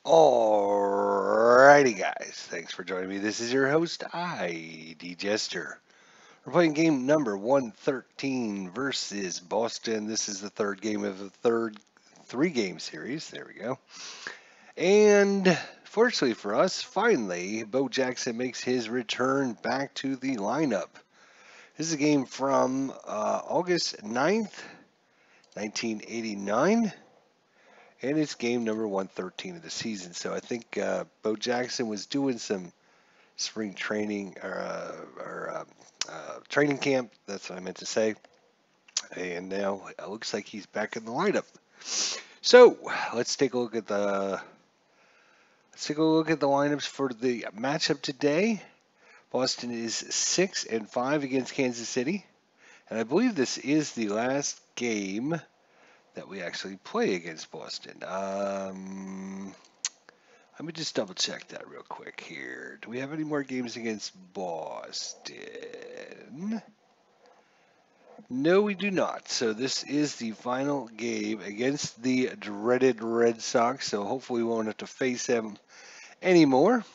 Alrighty, guys. Thanks for joining me. This is your host, ID Jester. We're playing game number 113 versus Boston. This is the third game of the third three-game series. There we go. And fortunately for us, finally, Bo Jackson makes his return back to the lineup. This is a game from August 9th, 1989. And it's game number 113 of the season. So I think Bo Jackson was doing some spring training or training camp. That's what I meant to say. And now it looks like he's back in the lineup. So let's take a look at the lineups for the matchup today. Boston is 6-5 against Kansas City, and I believe this is the last game that we actually play against Boston. Let me just double check that real quick here. Do we have any more games against Boston? No, we do not. So this is the final game against the dreaded Red Sox. So hopefully we won't have to face them anymore.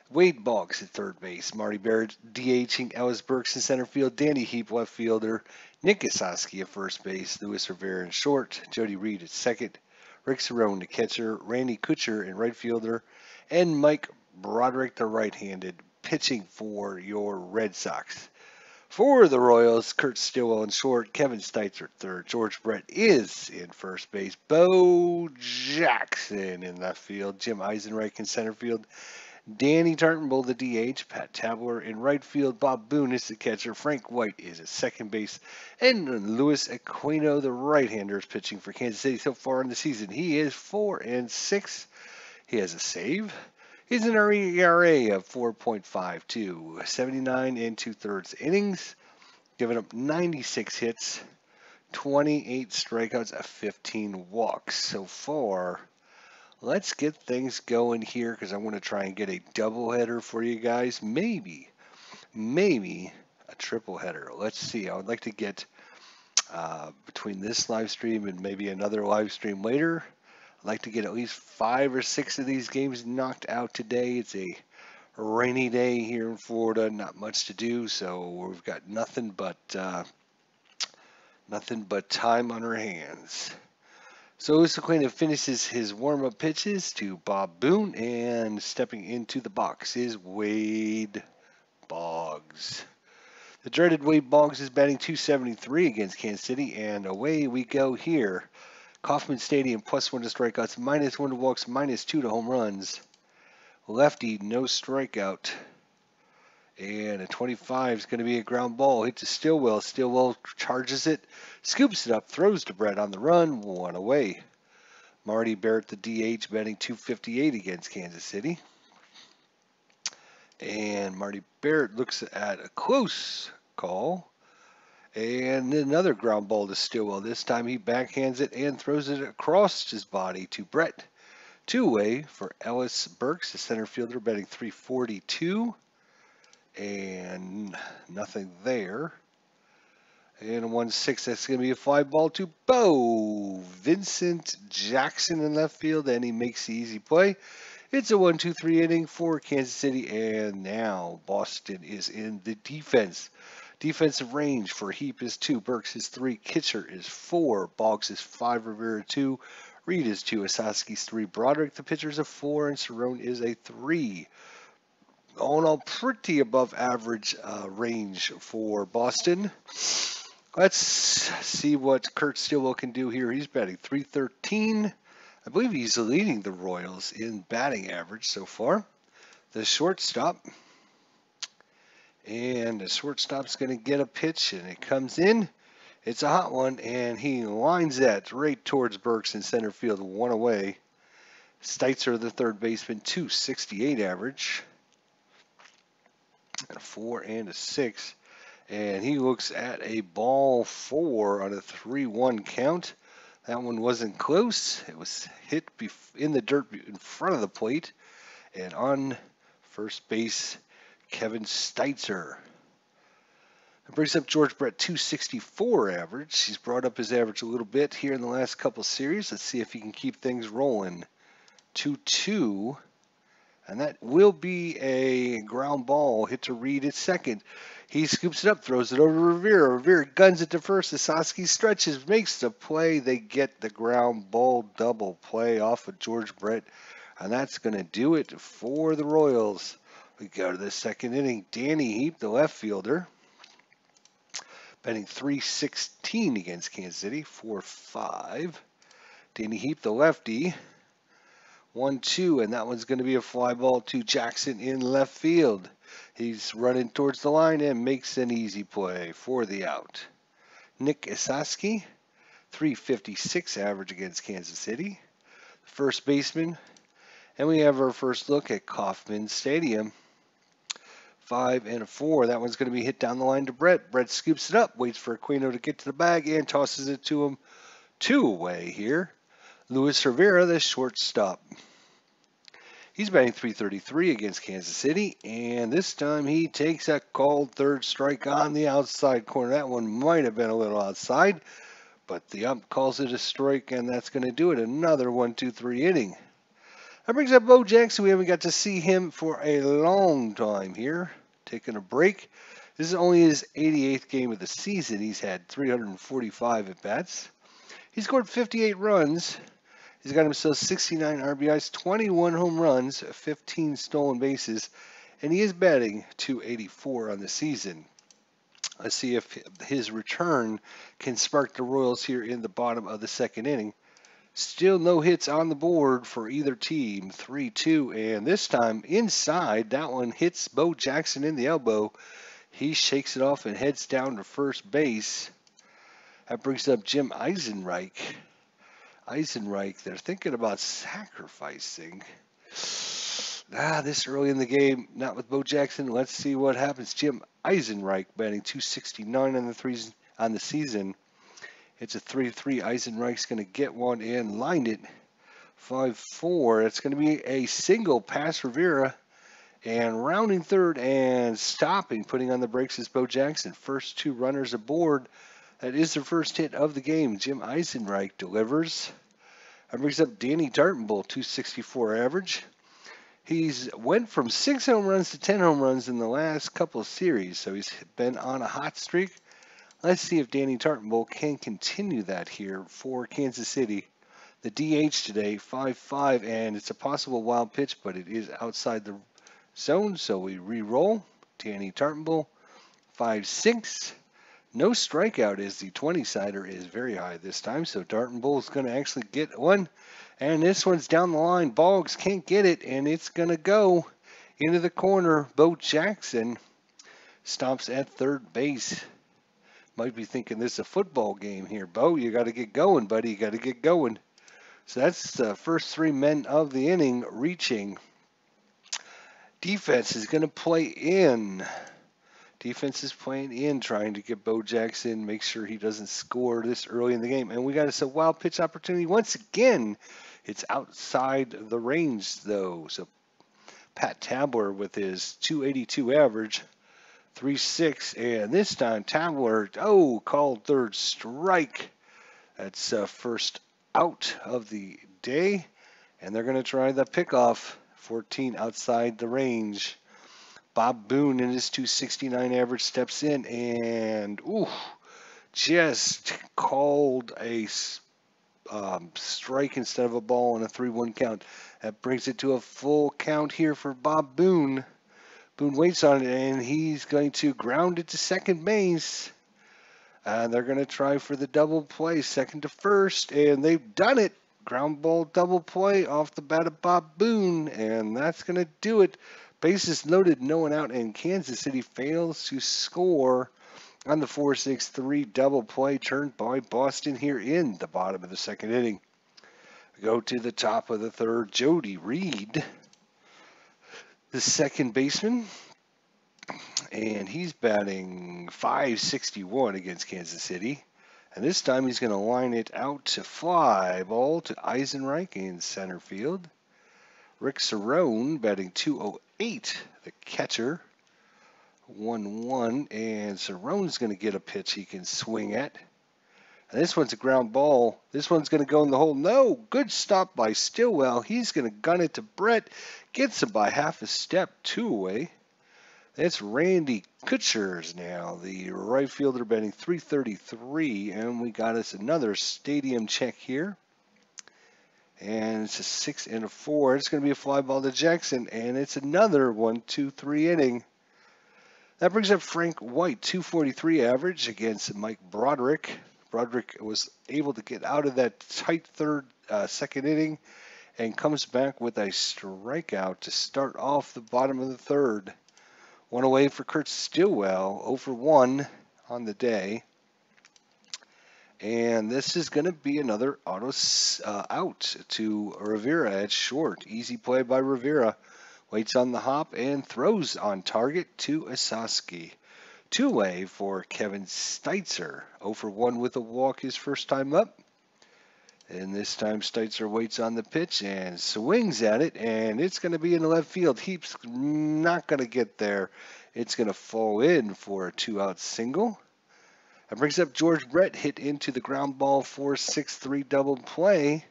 Wade Boggs at third base. Marty Barrett DHing Ellis Burks in center field. Danny Heap left fielder. Nick Gasoski at first base. Luis Rivera in short. Jody Reed at second. Rick Cerrone, the catcher, Randy Kutcher in right fielder, and Mike Broderick, the right-handed, pitching for your Red Sox. For the Royals, Kurt Stillwell in short, Kevin Steitzer third, George Brett is in first base, Bo Jackson in left field, Jim Eisenreich in center field, Danny Tartenbull, the DH, Pat Tabler in right field, Bob Boone is the catcher, Frank White is at second base, and Luis Aquino, the right-hander, is pitching for Kansas City so far in the season. He is 4-6. He has a save. He's an ERA of 4.52, 79 and 2/3 innings, giving up 96 hits, 28 strikeouts, 15 walks so far. Let's get things going here because I want to try and get a doubleheader for you guys. Maybe a triple header. Let's see. I would like to get between this live stream and maybe another live stream later. I'd like to get at least 5 or 6 of these games knocked out today. It's a rainy day here in Florida. Not much to do, so we've got nothing but time on our hands. So Luis Aquino finishes his warm-up pitches to Bob Boone, and stepping into the box is Wade Boggs. The dreaded Wade Boggs is batting .273 against Kansas City, and away we go here. Kauffman Stadium, +1 to strikeouts, -1 to walks, -2 to home runs. Lefty, no strikeout. And a 25 is going to be a ground ball. Hit to Stillwell. Stillwell charges it, scoops it up, throws to Brett on the run, 1 away. Marty Barrett, the DH, batting .258 against Kansas City. And Marty Barrett looks at a close call. And another ground ball to Stillwell. This time he backhands it and throws it across his body to Brett. 2 away for Ellis Burks, the center fielder, batting .342. And nothing there. And a 1-6, that's going to be a fly ball to Bo Vincent Jackson in left field, and he makes the easy play. It's a 1-2-3 inning for Kansas City, and now Boston is in the defense. Defensive range for Heap is 2, Burks is 3, Kitcher is 4, Boggs is 5, Rivera 2, Reed is 2, Asaski's 3, Broderick, the pitcher, is a 4, and Cerrone is a 3. All in all, pretty above average range for Boston. Let's see what Kurt Stillwell can do here. He's batting .313. I believe he's leading the Royals in batting average so far. The shortstop. And the shortstop's going to get a pitch, and it comes in. It's a hot one, and he lines that right towards Burks in center field, 1 away. Steitzer, the third baseman, .268 average. And a 4 and a 6. And he looks at a ball 4 on a 3-1 count. That one wasn't close. It was hit in the dirt in front of the plate. And on first base, Kevin Steitzer. That brings up George Brett, .264 average. He's brought up his average a little bit here in the last couple series. Let's see if he can keep things rolling. 2-2. And that will be a ground ball hit to Reed at second. He scoops it up, throws it over to Rivera. Rivera guns it to first. Sasaki stretches, makes the play. They get the ground ball double play off of George Brett. And that's going to do it for the Royals. We go to the second inning. Danny Heap, the left fielder, batting .316 against Kansas City, 4-5. Danny Heap, the lefty, 1-2, and that one's going to be a fly ball to Jackson in left field. He's running towards the line and makes an easy play for the out. Nick Isaski, .356 average against Kansas City, first baseman. And we have our first look at Kauffman Stadium. 5-4. That one's going to be hit down the line to Brett. Brett scoops it up, waits for Aquino to get to the bag, and tosses it to him 2 away here. Luis Rivera, the shortstop. He's batting .333 against Kansas City, and this time he takes a called third strike on the outside corner. That one might have been a little outside, but the ump calls it a strike, and that's going to do it. Another 1-2-3 inning. That brings up Bo Jackson. We haven't got to see him for a long time here. Taking a break. This is only his 88th game of the season. He's had 345 at-bats. He scored 58 runs. He's got himself 69 RBIs, 21 home runs, 15 stolen bases, and he is batting .284 on the season. Let's see if his return can spark the Royals here in the bottom of the second inning. Still no hits on the board for either team, 3-2, and this time inside, that one hits Bo Jackson in the elbow. He shakes it off and heads down to first base. That brings up Jim Eisenreich. They're thinking about sacrificing. This early in the game, not with Bo Jackson. Let's see what happens. Jim Eisenreich batting .269 on the season. It's a 3-3. Eisenreich's going to get one and line it. 5-4. It's going to be a single past Rivera. And rounding third and stopping, putting on the brakes is Bo Jackson. First 2 runners aboard. That is the first hit of the game. Jim Eisenreich delivers. That brings up Danny Dartenbull, .264 average. He's went from 6 home runs to 10 home runs in the last couple of series, so he's been on a hot streak. Let's see if Danny Dartenbull can continue that here for Kansas City. The DH today, 5-5, and it's a possible wild pitch, but it is outside the zone, so we re-roll. Danny Dartenbull, 5-6. No strikeout as the 20-sider is very high this time, so Dartenbull is going to actually get one. And this one's down the line. Boggs can't get it, and it's going to go into the corner. Bo Jackson stops at third base. Might be thinking this is a football game here. Bo, you got to get going, buddy. You got to get going. So that's the first 3 men of the inning reaching. Defense is going to play in. Defense is playing in, trying to get Bo Jackson, make sure he doesn't score this early in the game. And we got a wild pitch opportunity once again. It's outside the range, though. So Pat Tabler with his .282 average, 3-6. And this time, Tabler, called third strike. That's first out of the day. And they're going to try the pickoff, 14 outside the range. Bob Boone in his .269 average steps in and just called a strike instead of a ball on a 3-1 count. That brings it to a full count here for Bob Boone. Boone waits on it and he's going to ground it to second base. And they're going to try for the double play, second to first, and they've done it. Ground ball double play off the bat of Bob Boone, and that's going to do it. Bases loaded, no one out, and Kansas City fails to score on the 4-6-3 double play turned by Boston here in the bottom of the second inning. We go to the top of the third. Jody Reed, the second baseman, and he's batting .561 against Kansas City. And this time he's going to line it out to fly ball to Eisenreich in center field. Rick Cerrone batting .208, the catcher. 1-1, and Cerrone's going to get a pitch he can swing at. And this one's a ground ball. This one's going to go in the hole. No, good stop by Stillwell. He's going to gun it to Brett. Gets him by half a step, 2 away. That's Randy Kutchers now, the right fielder, batting .333, and we got us another stadium check here. And it's a 6 and a 4. It's going to be a fly ball to Jackson, and it's another 1-2-3 inning. That brings up Frank White, .243 average against Mike Broderick. Broderick was able to get out of that tight second inning and comes back with a strikeout to start off the bottom of the third. One away for Kurt Stillwell, 0 for 1 on the day. And this is going to be another auto out to Rivera at short. Easy play by Rivera. Waits on the hop and throws on target to Asaski. 2 away for Kevin Steitzer. 0 for 1 with a walk his first time up. And this time Steitzer waits on the pitch and swings at it, and it's going to be in the left field. Heap's not going to get there. It's going to fall in for a 2-out single. That brings up George Brett, hit into the ground ball for 6-3 double play.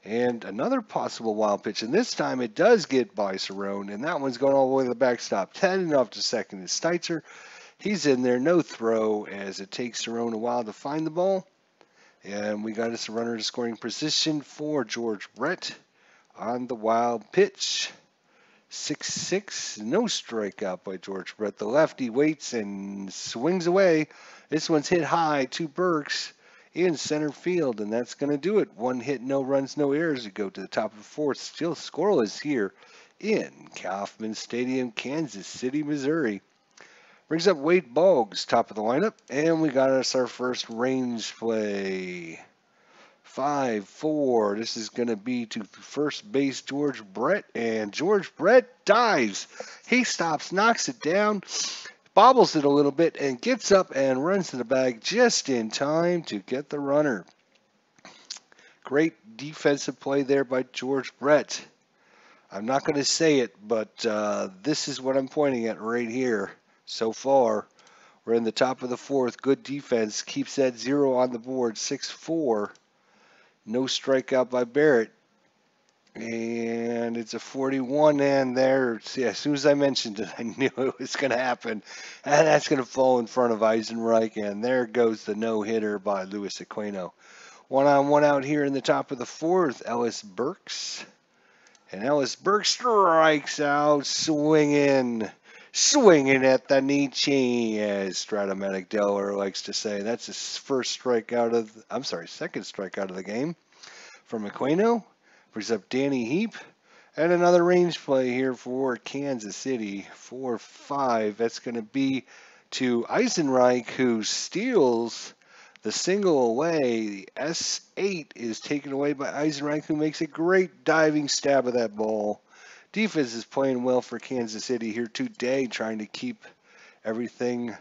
And another possible wild pitch, and this time it does get by Cerrone, and that one's going all the way to the backstop. 10 off to second is Steitzer. He's in there, no throw, as it takes Cerrone a while to find the ball. And we got us a runner in scoring position for George Brett on the wild pitch. 6-6, no strikeout by George Brett. The lefty waits and swings away. This one's hit high to Burks in center field, and that's going to do it. 1 hit, no runs, no errors. We go to the top of the fourth. Still scoreless here in Kauffman Stadium, Kansas City, Missouri. Brings up Wade Boggs, top of the lineup, and we got us our first range play. 5-4. This is going to be to first base George Brett, and George Brett dives. He stops, knocks it down, bobbles it a little bit, and gets up and runs to the bag just in time to get the runner. Great defensive play there by George Brett. I'm not going to say it, but this is what I'm pointing at right here. So far, we're in the top of the fourth. Good defense keeps that 0 on the board. 6-4. No strikeout by Barrett. And it's a 41, and there, see, as soon as I mentioned it, I knew it was going to happen. And that's going to fall in front of Eisenreich, and there goes the no-hitter by Luis Aquino. 1-on-1 out here in the top of the fourth, Ellis Burks. And Ellis Burks strikes out, swinging at the Nietzsche, as Stratomatic Delaware likes to say. That's his second strikeout of the game from Aquino. Brings up Danny Heap. And another range play here for Kansas City. 4-5. That's going to be to Eisenreich, who steals the single away. The S8 is taken away by Eisenreich, who makes a great diving stab of that ball. Defense is playing well for Kansas City here today, trying to keep everything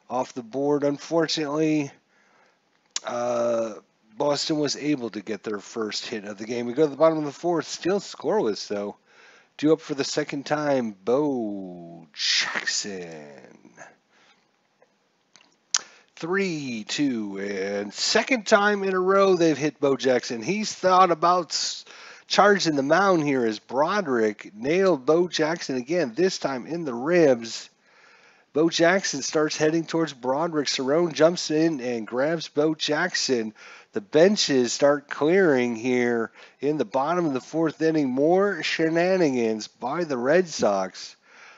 off the board. Unfortunately, Boston was able to get their first hit of the game. We go to the bottom of the fourth, still scoreless though. Due up for the second time, Bo Jackson. 3-2, and second time in a row they've hit Bo Jackson. He's thought about charging the mound here as Broderick nailed Bo Jackson again, this time in the ribs. Bo Jackson starts heading towards Broderick. Cerrone jumps in and grabs Bo Jackson. The benches start clearing here in the bottom of the fourth inning. More shenanigans by the Red Sox.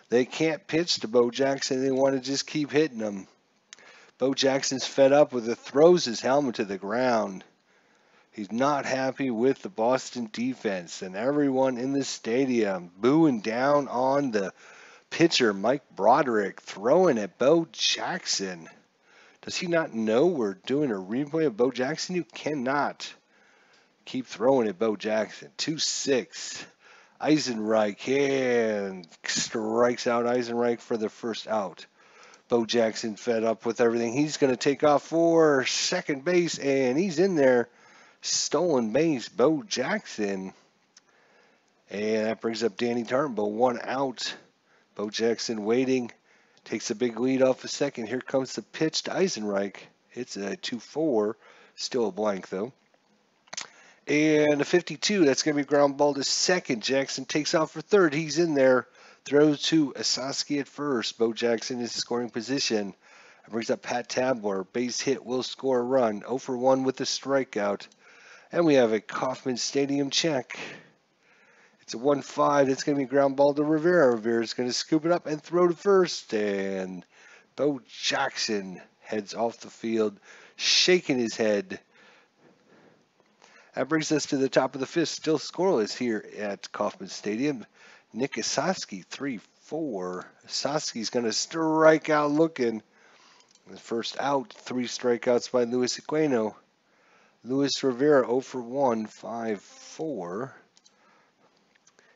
They can't pitch to Bo Jackson. They want to just keep hitting him. Bo Jackson's fed up with it, throws his helmet to the ground. He's not happy with the Boston defense, and everyone in the stadium booing down on the pitcher, Mike Broderick, throwing at Bo Jackson. Does he not know we're doing a replay of Bo Jackson? You cannot keep throwing at Bo Jackson. 2-6. Eisenreich and strikes out Eisenreich for the first out. Bo Jackson fed up with everything. He's going to take off for second base, and he's in there. Stolen base, Bo Jackson. And that brings up Danny Turnbull. 1 out. Bo Jackson waiting. Takes a big lead off a second. Here comes the pitch to Eisenreich. It's a 2-4. Still a blank, though. And a 52, that's going to be ground ball to second. Jackson takes off for third. He's in there. Throws to Asaski at first. Bo Jackson is scoring position. Brings up Pat Tabler. Base hit will score a run. 0 for 1 with the strikeout. And we have a Kauffman Stadium check. It's a 1-5. It's going to be ground ball to Rivera. Rivera's going to scoop it up and throw to first. And Bo Jackson heads off the field, shaking his head. That brings us to the top of the fifth. Still scoreless here at Kauffman Stadium. Nick Asaski, 3-4. Asaski's going to strike out looking. The first out, 3 strikeouts by Luis Aquino. Luis Rivera 0 for 1, 5-4.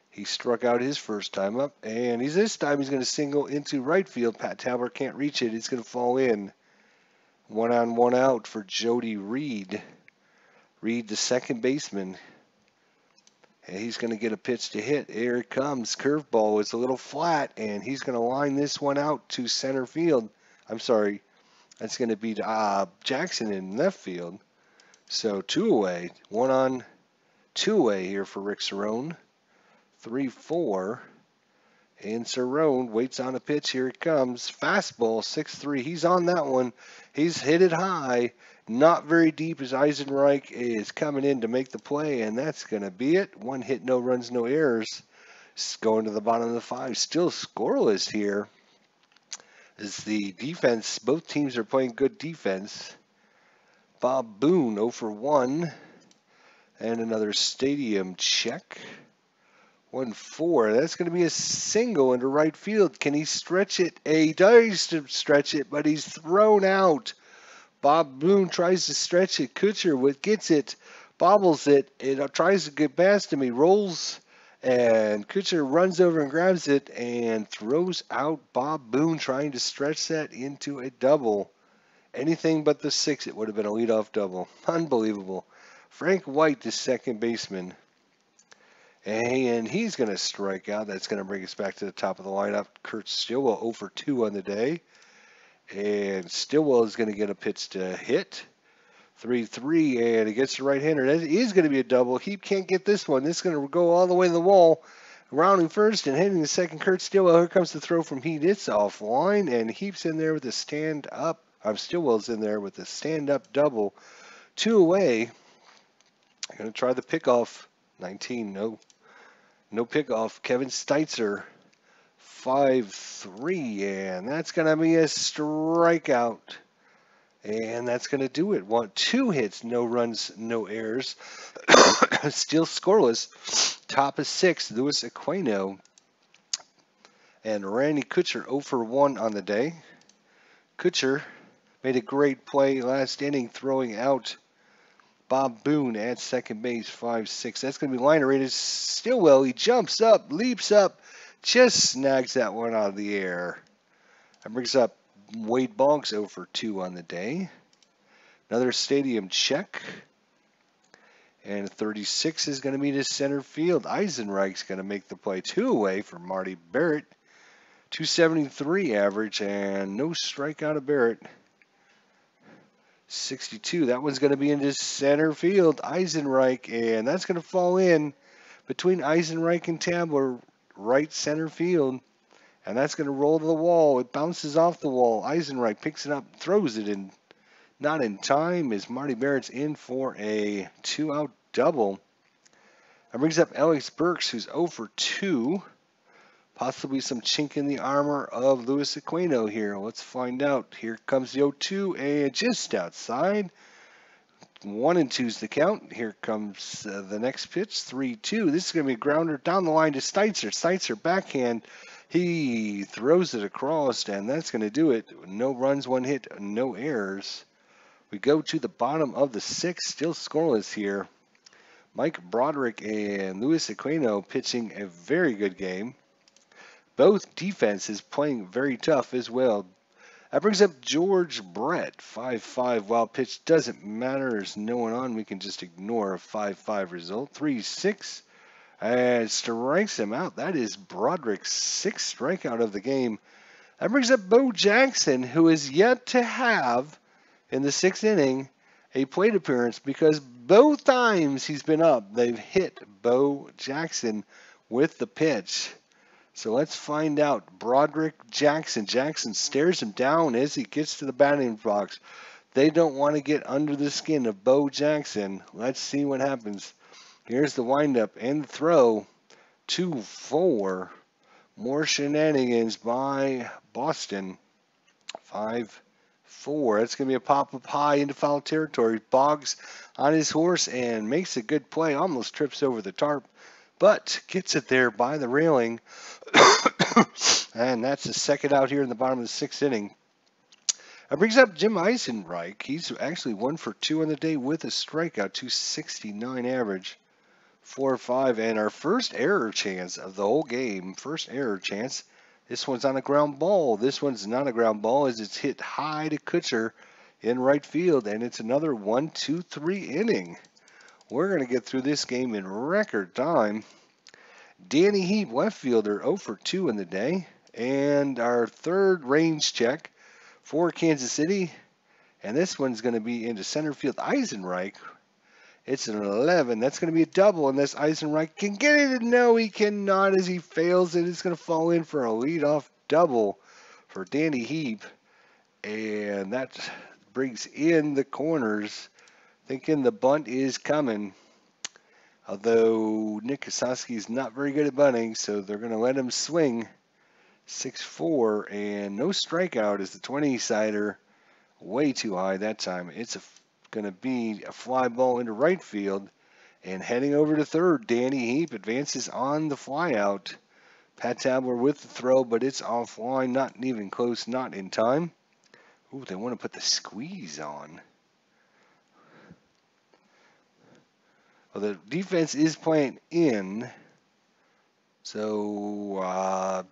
He struck out his first time up, and this time he's going to single into right field. Pat Tabler can't reach it. It's going to fall in. 1 on, 1 out for Jody Reed. Reed, the second baseman. And he's going to get a pitch to hit. Here it comes. Curveball is a little flat, and he's going to line this one out to center field. I'm sorry. That's going to be Jackson in left field. So 2 away. 1 on, 2 away here for Rick Cerrone. 3-4. And Cerrone waits on a pitch. Here it comes. Fastball, 6-3. He's on that one. He's hit it high. Not very deep as Eisenreich is coming in to make the play, and that's going to be it. 1 hit, no runs, no errors. Going to the bottom of the 5. Still scoreless here. As the defense, both teams are playing good defense. Bob Boone 0 for 1. And another stadium check. 1-4. That's going to be a single into right field. Can he stretch it? He does stretch it, but he's thrown out. Bob Boone tries to stretch it. Kutcher gets it, bobbles it. It tries to get past him. He rolls, and Kutcher runs over and grabs it and throws out Bob Boone, trying to stretch that into a double. Anything but the 6, it would have been a leadoff double. Unbelievable. Frank White, the second baseman. And he's going to strike out. That's going to bring us back to the top of the lineup. Kurt Stillwell 0 for 2 on the day. And Stillwell is going to get a pitch to hit. 3-3, and he gets the right-hander. That is going to be a double. He can't get this one. This is going to go all the way to the wall. Rounding first and hitting the second, Kurt Stillwell. Here comes the throw from Heat. It's offline, and Heap's in there with a stand-up. Stillwell's in there with a stand-up double. 2 away. I'm going to try the pickoff. 19, no pickoff. Kevin Steitzer, 5-3, and that's going to be a strikeout. And that's going to do it. 2 hits, no runs, no errors. Still scoreless. Top of 6, Luis Aquino. And Randy Kutcher 0 for 1 on the day. Kutcher made a great play last inning, throwing out Bob Boone at second base, 5-6. That's going to be liner rated. Stillwell, he jumps up, leaps up, just snags that one out of the air. That brings up Wade Boggs 0 for 2 on the day. Another stadium check. And 36 is going to be to center field. Eisenreich's going to make the play. 2 away for Marty Barrett. 273 average and no strikeout of Barrett. 62. That one's going to be into center field. Eisenreich, and that's going to fall in between Eisenreich and Tabler, right center field. And that's going to roll to the wall. It bounces off the wall. Eisenreich picks it up, throws it in. Not in time as Marty Barrett's in for a 2-out double. That brings up Alex Burks, who's 0 for 2. Possibly some chink in the armor of Luis Aquino here. Let's find out. Here comes the 0-2, and just outside. 1-2 is the count. Here comes the next pitch, 3-2. This is going to be a grounder down the line to Steitzer. Steitzer backhand. He throws it across, and that's going to do it. No runs, 1 hit, no errors. We go to the bottom of the 6th, still scoreless here. Mike Broderick and Luis Aquino pitching a very good game. Both defenses playing very tough as well. That brings up George Brett, 5-5. Wild pitch doesn't matter. There's no one on. We can just ignore a 5-5 result. 3-6. And strikes him out. That is Broderick's 6th strikeout of the game. That brings up Bo Jackson, who is yet to have in the 6th inning a plate appearance because both times he's been up, they've hit Bo Jackson with the pitch. So let's find out. Broderick Jackson. Jackson stares him down as he gets to the batting box. They don't want to get under the skin of Bo Jackson. Let's see what happens. Here's the windup and the throw. 2-4. More shenanigans by Boston. 5-4. That's going to be a pop-up high into foul territory. Boggs on his horse and makes a good play. Almost trips over the tarp, but gets it there by the railing. And that's the second out here in the bottom of the 6th inning. That brings up Jim Eisenreich. He's actually 1 for 2 on the day with a strikeout, 269 average, 4-5. And our first error chance of the whole game, first error chance. This one's on a ground ball. This one's not a ground ball as it's hit high to Kutcher in right field. And it's another 1-2-3 inning. We're going to get through this game in record time. Danny Heap, left fielder, 0 for 2 in the day. And our third range check for Kansas City. And this one's going to be into center field. Eisenreich. It's an 11. That's going to be a double unless Eisenreich can get it. No, he cannot as he fails it. It's going to fall in for a leadoff double for Danny Heap. And that brings in the corners, thinking the bunt is coming. Although Nick Kosowski is not very good at bunting, so they're going to let him swing. 6-4, and no strikeout is the 20-sider. Way too high that time. It's going to be a fly ball into right field. And heading over to third, Danny Heap advances on the flyout. Pat Tabler with the throw, but it's offline. Not even close, not in time. Ooh, they want to put the squeeze on. Well, the defense is playing in. So,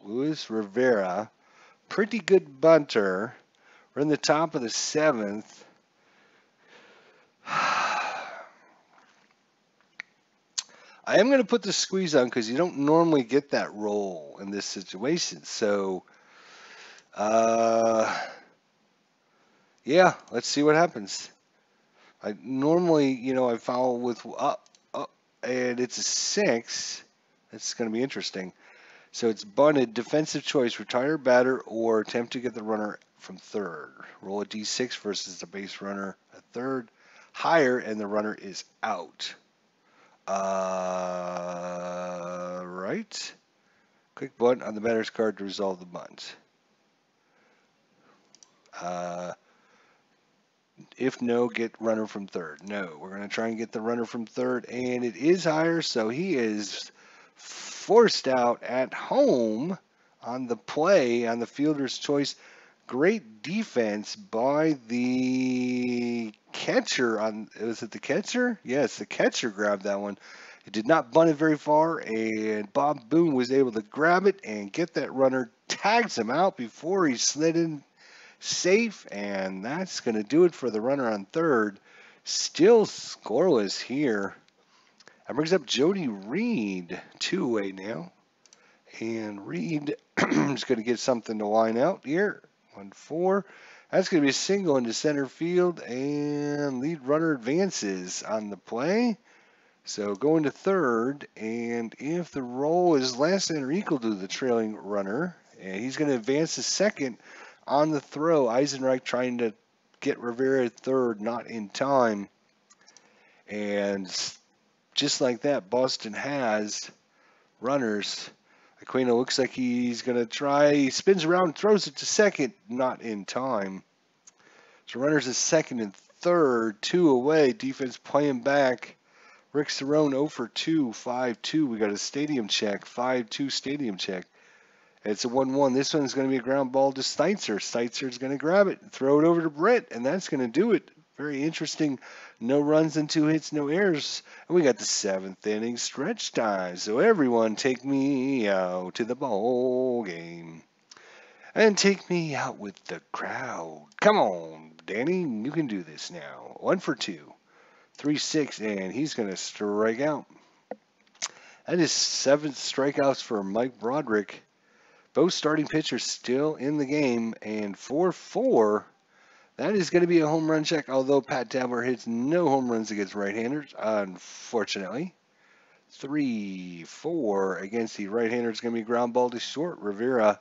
Luis Rivera, pretty good bunter. We're in the top of the 7th. I am going to put the squeeze on because you don't normally get that roll in this situation. So, yeah, let's see what happens. I normally, I foul with up, and it's a 6. That's going to be interesting. So it's bunted, defensive choice, retire batter, or attempt to get the runner from third. Roll a d6 versus the base runner at third. Higher, and the runner is out. Right. Quick bunt on the batter's card to resolve the bunt. If no, get runner from third. No, we're going to try and get the runner from third, and it is higher, so he is forced out at home on the play, on the fielder's choice. Great defense by the catcher. Was it the catcher? Yes, the catcher grabbed that one. It did not bunt it very far, and Bob Boone was able to grab it and get that runner. Tags him out before he slid in safe, and that's going to do it for the runner on third. Still scoreless here. That brings up Jody Reed, 2-away now. And Reed is going to get something to line out here. 1-4. That's going to be a single into center field, and lead runner advances on the play. So going to third, and if the roll is less than or equal to the trailing runner, and he's going to advance to second on the throw. Eisenreich trying to get Rivera at third, not in time. And just like that, Boston has runners. Aquino looks like he's going to try. He spins around, throws it to second, not in time. So runners at second and third, 2 away. Defense playing back. Rick Cerrone 0 for 2, 5-2. We got a stadium check, 5-2 stadium check. It's a 1-1. This one's going to be a ground ball to Steitzer. Steitzer's going to grab it and throw it over to Brett, and that's going to do it. Very interesting. No runs and 2 hits, no errors. And we got the 7th inning stretch time. So everyone take me out to the ball game. And take me out with the crowd. Come on, Danny. You can do this now. 1 for 2. 3-6, and he's going to strike out. That is 7 strikeouts for Mike Broderick. Both starting pitchers still in the game, and 4-4. That is going to be a home run check, although Pat Tabler hits no home runs against right-handers, unfortunately. 3-4 against the right-hander is going to be ground ball to short. Rivera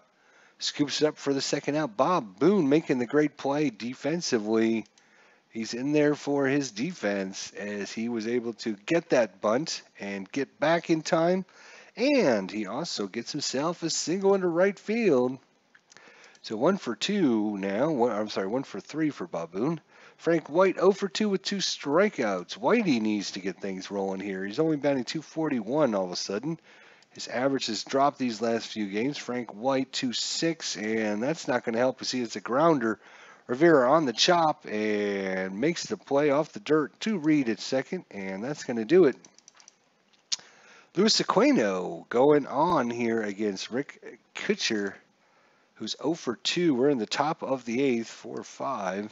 scoops it up for the second out. Bob Boone making the great play defensively. He's in there for his defense as he was able to get that bunt and get back in time. And he also gets himself a single into right field. So 1 for 2 now. I'm sorry, 1 for 3 for Bob Boone. Frank White 0 for 2 with 2 strikeouts. Whitey needs to get things rolling here. He's only batting .241 all of a sudden. His average has dropped these last few games. Frank White 2.6, and that's not going to help us. He hits a grounder. Rivera on the chop and makes the play off the dirt to Reed at second, and that's going to do it. Luis Aquino going on here against Rick Kutcher, who's 0 for 2. We're in the top of the eighth, 4-5.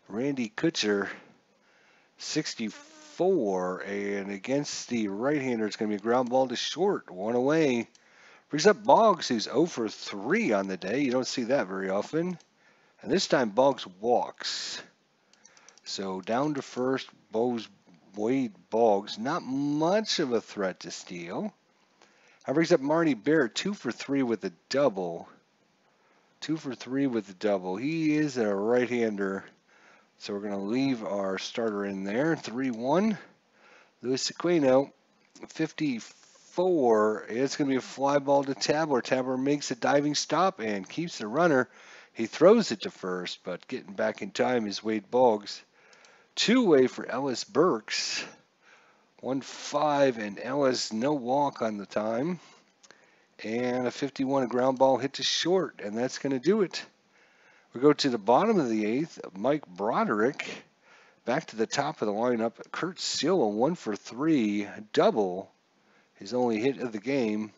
Randy Kutcher, 64, and against the right-hander, it's going to be a ground ball to short, 1 away. Brings up Boggs, who's 0 for 3 on the day. You don't see that very often. And this time Boggs walks. So down to first, Wade Boggs. Not much of a threat to steal. That brings up Marty Barrett, 2 for 3 with a double. 2 for 3 with a double. He is a right-hander. So we're going to leave our starter in there. 3-1. Luis Aquino, 54. It's going to be a fly ball to Tabler. Tabler makes a diving stop and keeps the runner. He throws it to first, but getting back in time is Wade Boggs. 2 away for Ellis Burks. 1-5, and Ellis no walk on the time. And a 51, a ground ball hit to short, and that's going to do it. We go to the bottom of the eighth. Mike Broderick back to the top of the lineup. Kurt Silla, 1 for 3, double, his only hit of the game.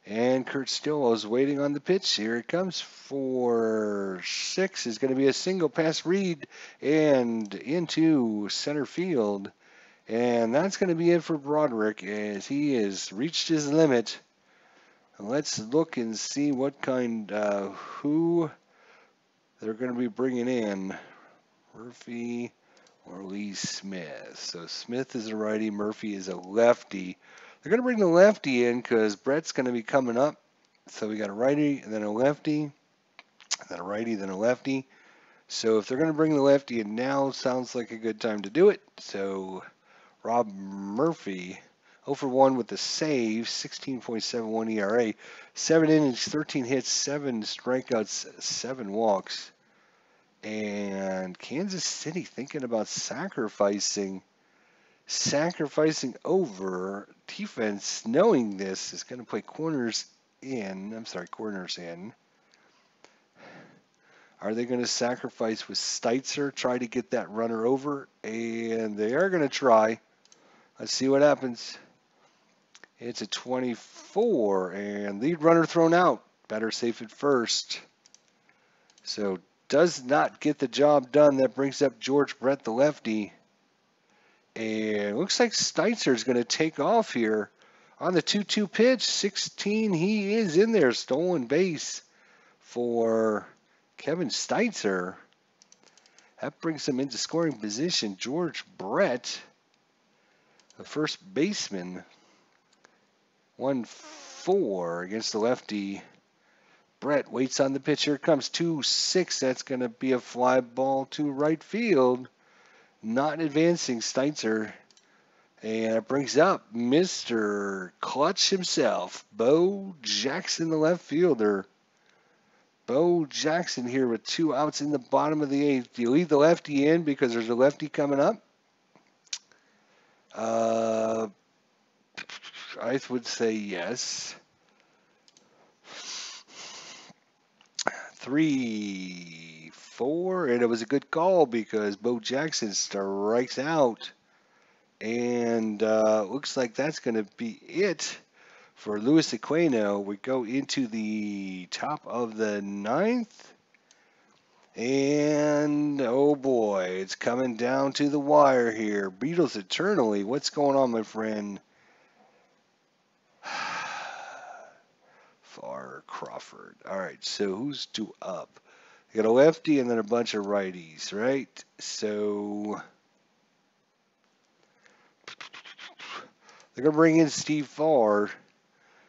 And Kurt Stillo's waiting on the pitch. Here it comes for 6. Is going to be a single pass Reed and into center field. And that's going to be it for Broderick as he has reached his limit. Let's look and see what kind, who they're going to be bringing in. Murphy or Lee Smith. So Smith is a righty, Murphy is a lefty. They're going to bring the lefty in because Brett's going to be coming up. So we got a righty and then a lefty, and then a righty, then a lefty. So if they're going to bring the lefty in now, sounds like a good time to do it. So Rob Murphy, 0 for 1 with the save, 16.71 ERA, 7 innings, 13 hits, 7 strikeouts, 7 walks. And Kansas City thinking about sacrificing over defense, knowing this is going to play corners in. Are they going to sacrifice with Steitzer, try to get that runner over? And they are going to try. Let's see what happens. It's a 24, and lead runner thrown out. Better safe at first. So does not get the job done. That brings up George Brett, the lefty. And looks like Steitzer is going to take off here on the 2-2 pitch. 16, he is in there. Stolen base for Kevin Steitzer. That brings him into scoring position. George Brett, the first baseman. 1-4 against the lefty. Brett waits on the pitch. Here comes 2-6. That's going to be a fly ball to right field. Not advancing Steitzer. And it brings up Mr. Clutch himself, Bo Jackson, the left fielder. Bo Jackson here with 2 outs in the bottom of the eighth. Do you leave the lefty in because there's a lefty coming up? I would say yes. 3-4, and it was a good call because Bo Jackson strikes out. And looks like that's going to be it for Luis Aquino. We go into the top of the ninth. And, oh boy, it's coming down to the wire here. Beatles eternally. What's going on, my friend? Far Crawford. All right, so who's due up? You got a lefty and then a bunch of righties, right? So they're going to bring in Steve Farr.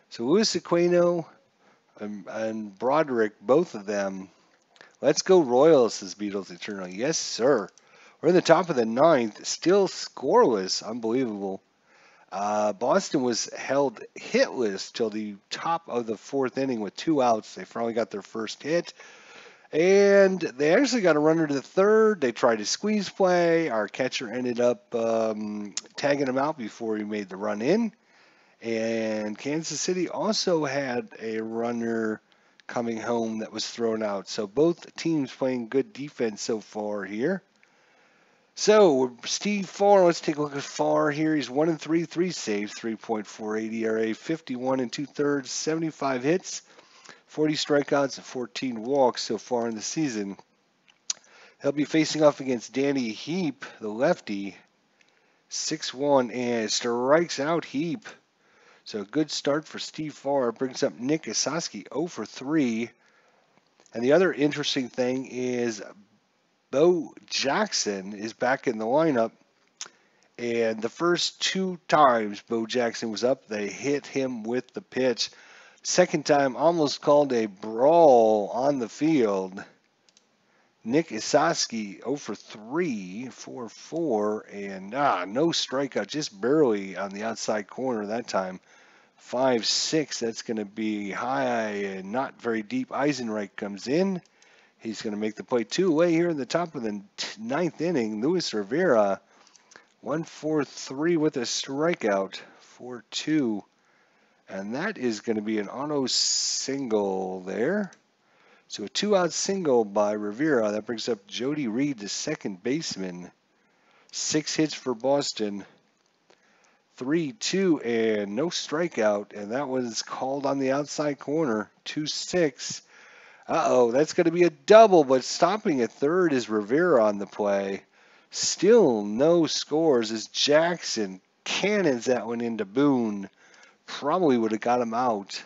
So Luis Aquino and Broderick, both of them. Let's go Royals, says Beatles Eternal. Yes, sir. We're in the top of the ninth, still scoreless. Unbelievable. Boston was held hitless till the top of the fourth inning with 2 outs. They finally got their first hit. And they actually got a runner to the third. They tried to squeeze play. Our catcher ended up tagging him out before he made the run in. And Kansas City also had a runner coming home that was thrown out. So both teams playing good defense so far here. So Steve Farr, let's take a look at Farr here. He's 1-3, 3 saves, 3.48 ERA, 51 2/3, 75 hits, 40 strikeouts, and 14 walks so far in the season. He'll be facing off against Danny Heap, the lefty, 6-1, and strikes out Heap. So a good start for Steve Farr. Brings up Nick Esaski 0 for 3. And the other interesting thing is Bo Jackson is back in the lineup. And the first 2 times Bo Jackson was up, they hit him with the pitch. Second time, almost called a brawl on the field. Nick Esaski 0 for 3, 4-4, and no strikeout, just barely on the outside corner that time. 5-6, that's going to be high and not very deep. Eisenreich comes in. He's going to make the play 2 away here in the top of the ninth inning. Luis Rivera, 1-for-3 with a strikeout, 4-2. And that is going to be an auto single there. So a 2-out single by Rivera. That brings up Jody Reed, the second baseman. 6 hits for Boston. 3-2 and no strikeout, and that was called on the outside corner. 2-6. That's going to be a double, but stopping at third is Rivera on the play. Still no scores as Jackson cannons that one into Boone. Probably would have got him out.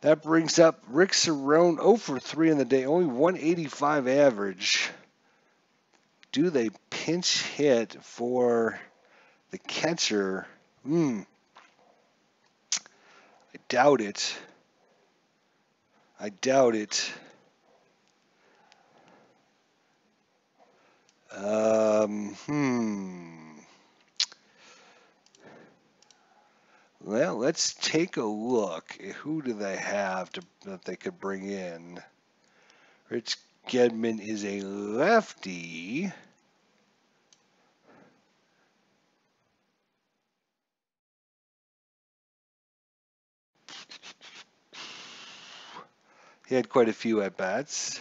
That brings up Rick Cerrone 0 for 3 in the day, only 185 average. Do they pinch hit for the catcher? I doubt it. I doubt it. Well, let's take a look. Who do they have that they could bring in? Rich Gedman is a lefty. He had quite a few at-bats.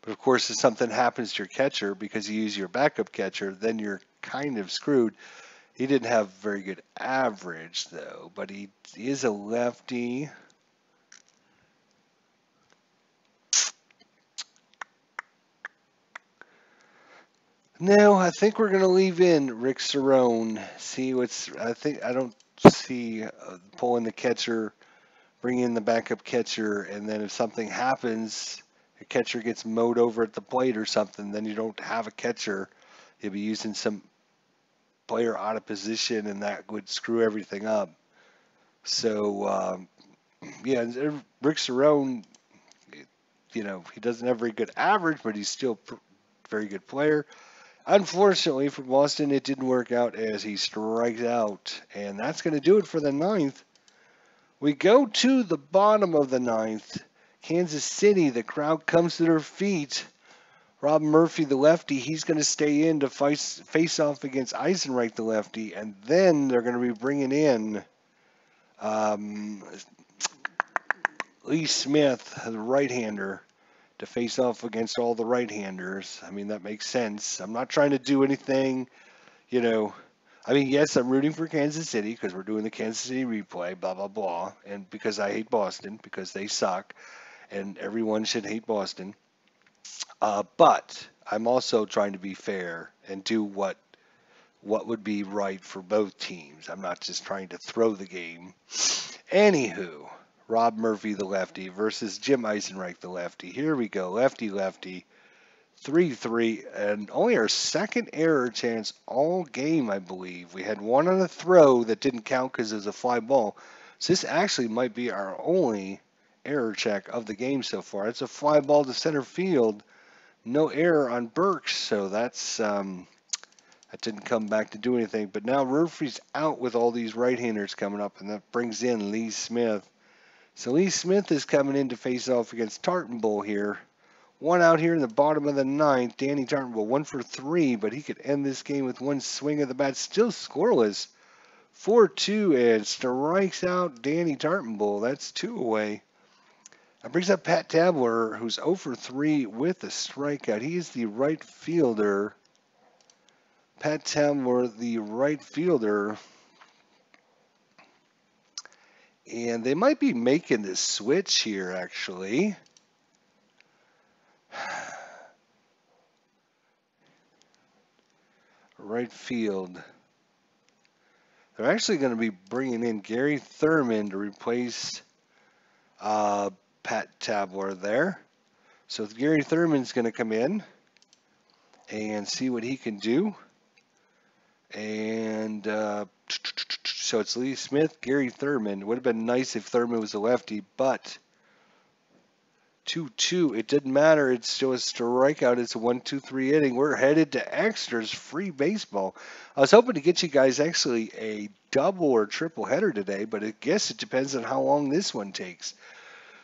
But of course, if something happens to your catcher because you use your backup catcher, then you're kind of screwed. He didn't have very good average, though, but he is a lefty. No, I think we're going to leave in Rick Cerrone. I don't see pulling the catcher, bringing in the backup catcher, and then if something happens, a catcher gets mowed over at the plate or something, then you don't have a catcher. You'll be using some player out of position, and that would screw everything up. So, Rick Cerrone, he doesn't have very good average, but he's still a very good player. Unfortunately for Boston, it didn't work out as he strikes out. And that's going to do it for the ninth. We go to the bottom of the ninth. Kansas City, the crowd comes to their feet. Rob Murphy, the lefty, he's going to stay in to face off against Eisenreich, the lefty. And then they're going to be bringing in Lee Smith, the right-hander, to face off against all the right-handers. I mean, that makes sense. I'm not trying to do anything, yes, I'm rooting for Kansas City because we're doing the Kansas City replay, blah, blah, blah, and because I hate Boston because they suck, and everyone should hate Boston. But I'm also trying to be fair and do what would be right for both teams. I'm not just trying to throw the game. Anywho, Rob Murphy, the lefty, versus Jim Eisenreich, the lefty. Here we go, lefty, lefty. 3-3, and only our second error chance all game, I believe. We had one on a throw that didn't count because it was a fly ball. So this actually might be our only error check of the game so far. It's a fly ball to center field. No error on Burks, so that's that didn't come back to do anything. But now Murphy's out with all these right-handers coming up, and that brings in Lee Smith. So Lee Smith is coming in to face off against Tartanbull here. One out here in the bottom of the ninth. Danny Tartanbull 1 for 3, but he could end this game with one swing of the bat. Still scoreless. 4-2 and strikes out Danny Tartanbull. That's 2 away. That brings up Pat Tabler, who's 0 for 3 with a strikeout. He is the right fielder. Pat Tabler, the right fielder. And they might be making this switch here, actually. Right field. They're actually going to be bringing in Gary Thurman to replace Pat Tabler there. So Gary Thurman's going to come in and see what he can do. And so it's Lee Smith, Gary Thurman. It would have been nice if Thurman was a lefty, but 2-2. It didn't matter. It's still a strikeout. It's a 1-2-3 inning. We're headed to extras, free baseball. I was hoping to get you guys actually a double or triple header today, but I guess it depends on how long this one takes.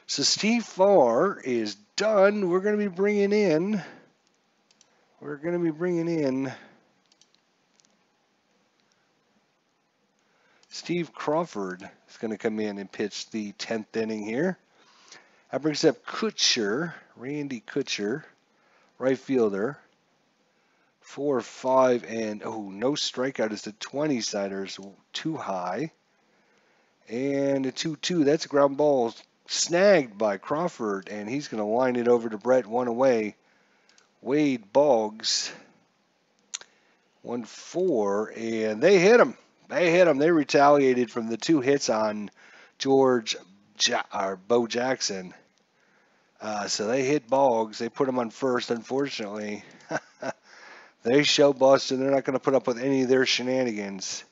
So Steve Farr is done. We're going to be bringing in Steve Crawford is going to come in and pitch the 10th inning here. That brings up Kutcher, Randy Kutcher, right fielder. 4-5, and no strikeout is the 20-siders, too high. And a 2-2, that's a ground ball snagged by Crawford, and he's going to line it over to Brett, 1 away. Wade Boggs, 1-4, and they hit him. They retaliated from the 2 hits on Bo Jackson. So they hit Boggs. They put him on first, unfortunately. They show Boston they're not going to put up with any of their shenanigans.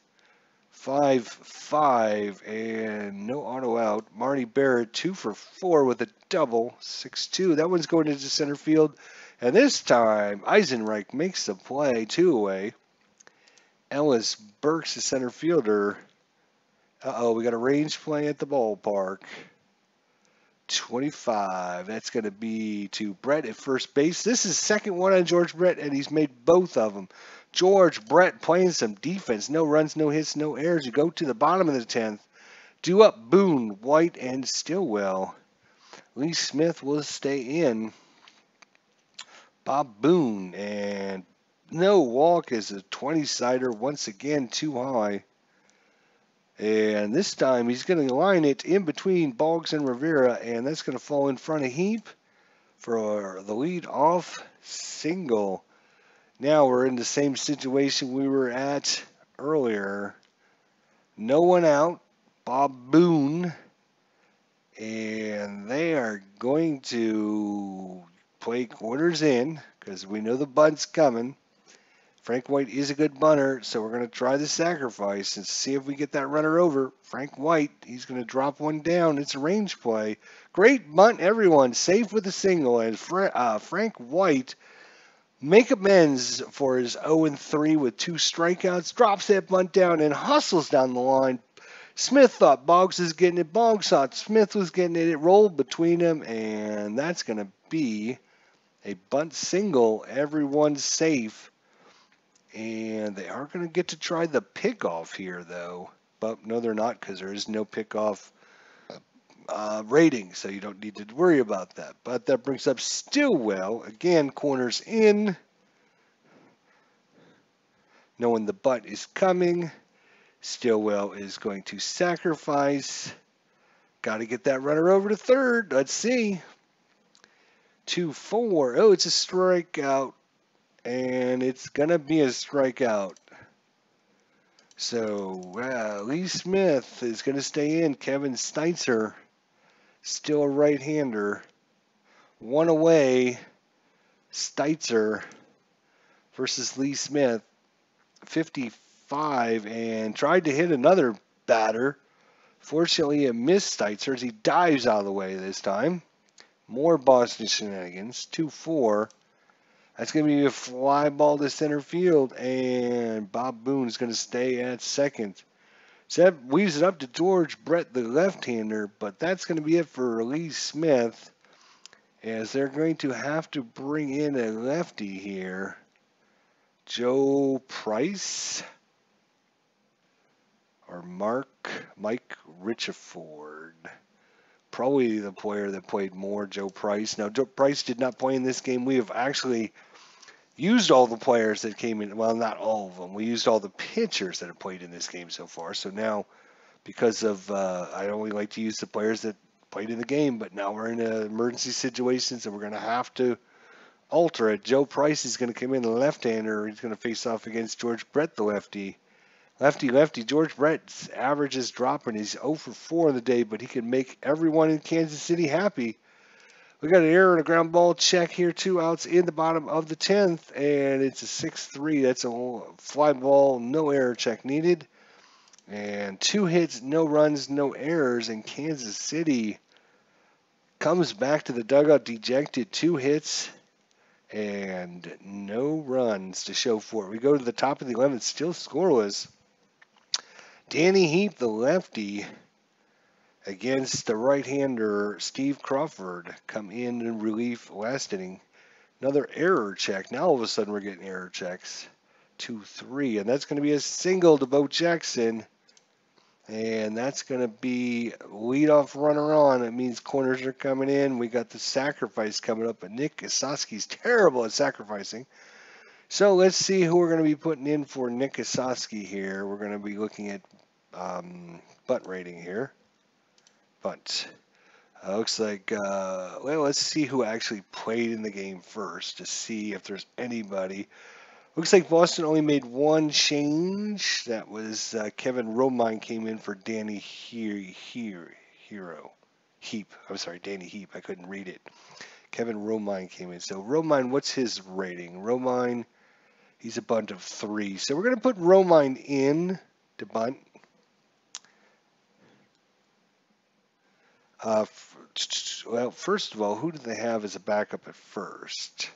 5-5 and no auto out. Marty Barrett 2 for 4 with a double. 6-2. That one's going into center field. And this time, Eisenreich makes the play, 2 away. Ellis Burks, the center fielder. We got a range play at the ballpark. 25. That's going to be to Brett at first base. This is second one on George Brett, and he's made both of them. George Brett playing some defense. No runs, no hits, no errors. You go to the bottom of the 10th. Due up Boone, White, and Stillwell. Lee Smith will stay in. Bob Boone, and no walk is a 20-sider. Once again, too high. And this time he's going to line it in between Boggs and Rivera, and that's going to fall in front of Heap for the lead-off single. Now we're in the same situation we were at earlier. No one out. Bob Boone. And they are going to play quarters in because we know the bunt's coming. Frank White is a good bunter, so we're going to try the sacrifice and see if we get that runner over. Frank White, he's going to drop one down. It's a range play. Great bunt, everyone. Safe with a single. And Frank White make amends for his 0-3 with 2 strikeouts. Drops that bunt down and hustles down the line. Smith thought Boggs was getting it. Boggs thought Smith was getting it. It rolled between them, and that's going to be a bunt single. Everyone's safe. And they are going to get to try the pickoff here, though. But no, they're not, because there is no pickoff rating, so you don't need to worry about that. But that brings up Stillwell. Again, corners in. Knowing the bunt is coming. Stillwell is going to sacrifice. Got to get that runner over to third. Let's see. 2-4. Oh, it's a strikeout. And it's going to be a strikeout. So Lee Smith is going to stay in. Kevin Steitzer Still a right-hander. One away. Steitzer versus Lee Smith. 55 and tried to hit another batter. Fortunately, it missed Steitzer as he dives out of the way this time. More Boston shenanigans. 2-4. That's going to be a fly ball to center field, and Bob Boone's going to stay at second. So that weaves it up to George Brett, the left-hander, but that's going to be it for Lee Smith, as they're going to have to bring in a lefty here. Joe Price or Mike Richaford. Probably the player that played more, Joe Price. Now, Joe Price did not play in this game. We have actually used all the players that came in. Well, not all of them. We used all the pitchers that have played in this game so far. So now, because of, I only like to use the players that played in the game, but now we're in an emergency situation, so we're going to have to alter it. Joe Price is going to come in the left-hander. He's going to face off against George Brett, the lefty. Lefty. George Brett's average is dropping. He's 0 for 4 in the day, but he can make everyone in Kansas City happy. We got an error and a ground ball check here. 2 outs in the bottom of the 10th, and it's a 6-3. That's a fly ball, no error check needed. And 2 hits, no runs, no errors, and Kansas City comes back to the dugout dejected. 2 hits and no runs to show for it. We go to the top of the 11th, still scoreless. Danny Heap, the lefty, against the right-hander Steve Crawford, come in relief last inning. Another error check. Now all of a sudden we're getting error checks. 2-3, and that's going to be a single to Bo Jackson. And that's going to be leadoff runner on. It means corners are coming in. We got the sacrifice coming up, but Nick Ossowski's terrible at sacrificing. So let's see who we're going to be putting in for Nick Ossowski here. We're going to be looking at bunt rating here. Bunt. Looks like, well, let's see who actually played in the game first to see if there's anybody. Looks like Boston only made one change. That was Kevin Romine came in for Danny Heap. I'm sorry, Danny Heap. I couldn't read it. Kevin Romine came in. So Romine, what's his rating? Romine, he's a bunt of 3. So we're going to put Romine in to bunt. Well, first of all, who do they have as a backup at first?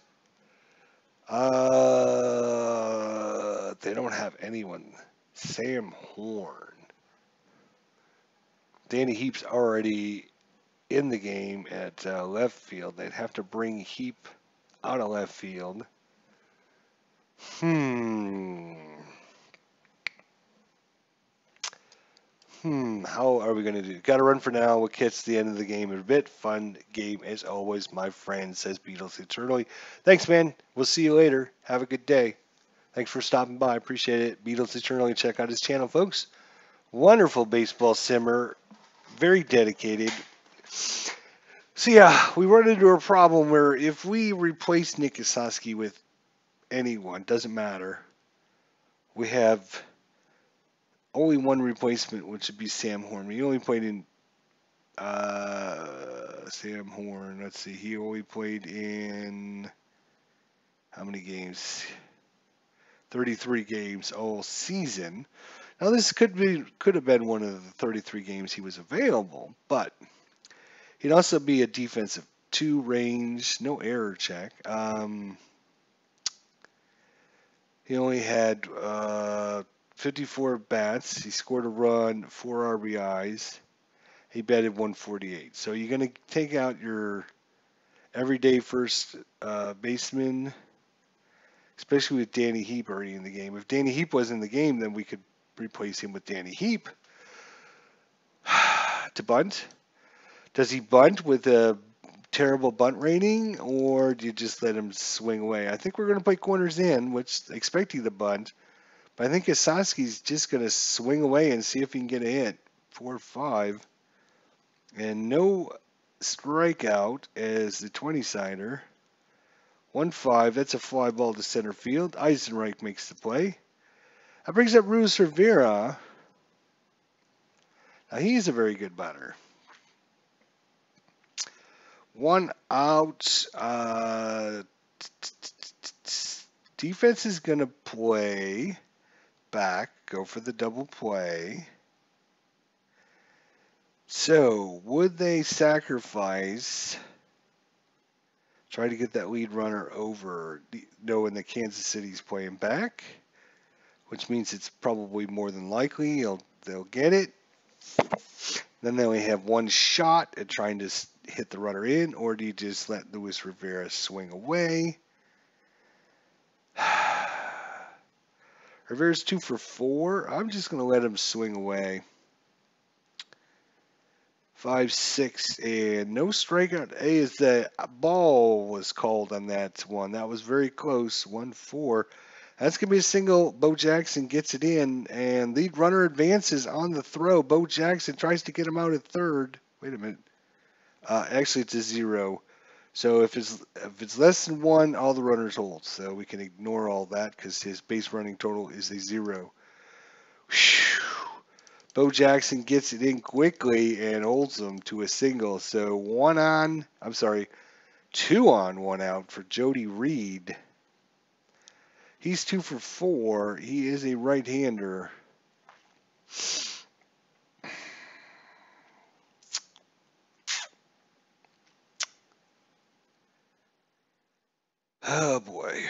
They don't have anyone. Sam Horn. Danny Heap's already in the game at left field. They'd have to bring Heap out of left field. How are we going to do? Got to run for now. We'll catch the end of the game in a bit. Fun game as always, my friend, says Beatles Eternally. Thanks, man. We'll see you later. Have a good day. Thanks for stopping by. Appreciate it. Beatles Eternally. Check out his channel, folks. Wonderful baseball simmer. Very dedicated. So, yeah, we run into a problem where if we replace Nick Ossowski with anyone, doesn't matter, we have only one replacement, which would be Sam Horn. He only played in Sam Horn. Let's see. He only played in how many games? 33 games all season. Now this could have been one of the 33 games he was available, but he'd also be a defensive 2 range, no error check. He only had 54 bats. He scored a run, 4 RBIs. He batted 148. So you're going to take out your everyday first baseman, especially with Danny Heap already in the game. If Danny Heap was in the game, then we could replace him with Danny Heap to bunt. Does he bunt with a terrible bunt rating, or do you just let him swing away? I think we're going to play corners in, which expecting the bunt. But I think Ossowski's just going to swing away and see if he can get a hit. 4-5. And no strikeout as the 20-sider. 1-5. That's a fly ball to center field. Eisenreich makes the play. That brings up Ruiz Rivera. Now, he's a very good batter. One out. Defense is going to play back, go for the double play. So, would they sacrifice, try to get that lead runner over, knowing that Kansas City's playing back, which means it's probably more than likely they'll get it. Then they only have one shot at trying to hit the runner in, or do you just let Luis Rivera swing away? Rivera's 2 for 4. I'm just going to let him swing away. 5-6, and no strikeout. Hey, as the ball was called on that one. That was very close. 1-4. That's going to be a single. Bo Jackson gets it in, and lead runner advances on the throw. Bo Jackson tries to get him out at third. Wait a minute. Actually, it's a 0. So if it's less than 1, all the runners hold. So we can ignore all that because his base running total is a 0. Whew. Bo Jackson gets it in quickly and holds them to a single. So 2 on, 1 out for Jody Reed. He's 2 for 4. He is a right-hander. Oh boy.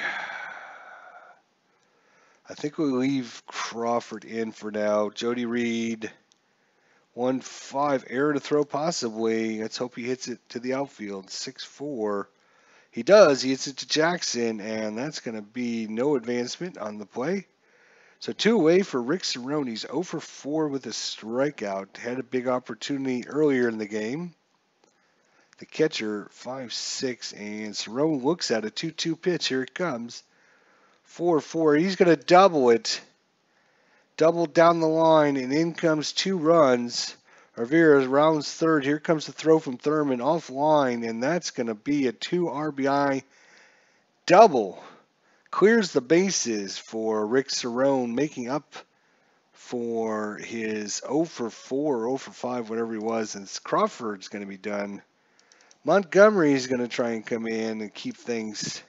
I think we'll leave Crawford in for now. Jody Reed, 1-5, error to throw possibly. Let's hope he hits it to the outfield. 6-4. He does. He hits it to Jackson, and that's going to be no advancement on the play. So 2 away for Rick Cerrone. He's 0 for 4 with a strikeout. Had a big opportunity earlier in the game. The catcher, 5-6, and Cerrone looks at a 2-2 pitch. Here it comes. 4-4. He's going to double it. Double down the line, and in comes 2 runs. Rivera rounds third. Here comes the throw from Thurman offline, and that's going to be a 2 RBI double. Clears the bases for Rick Cerrone, making up for his 0 for 4, 0 for 5, whatever he was, and Crawford's going to be done. Montgomery's going to try and come in and keep things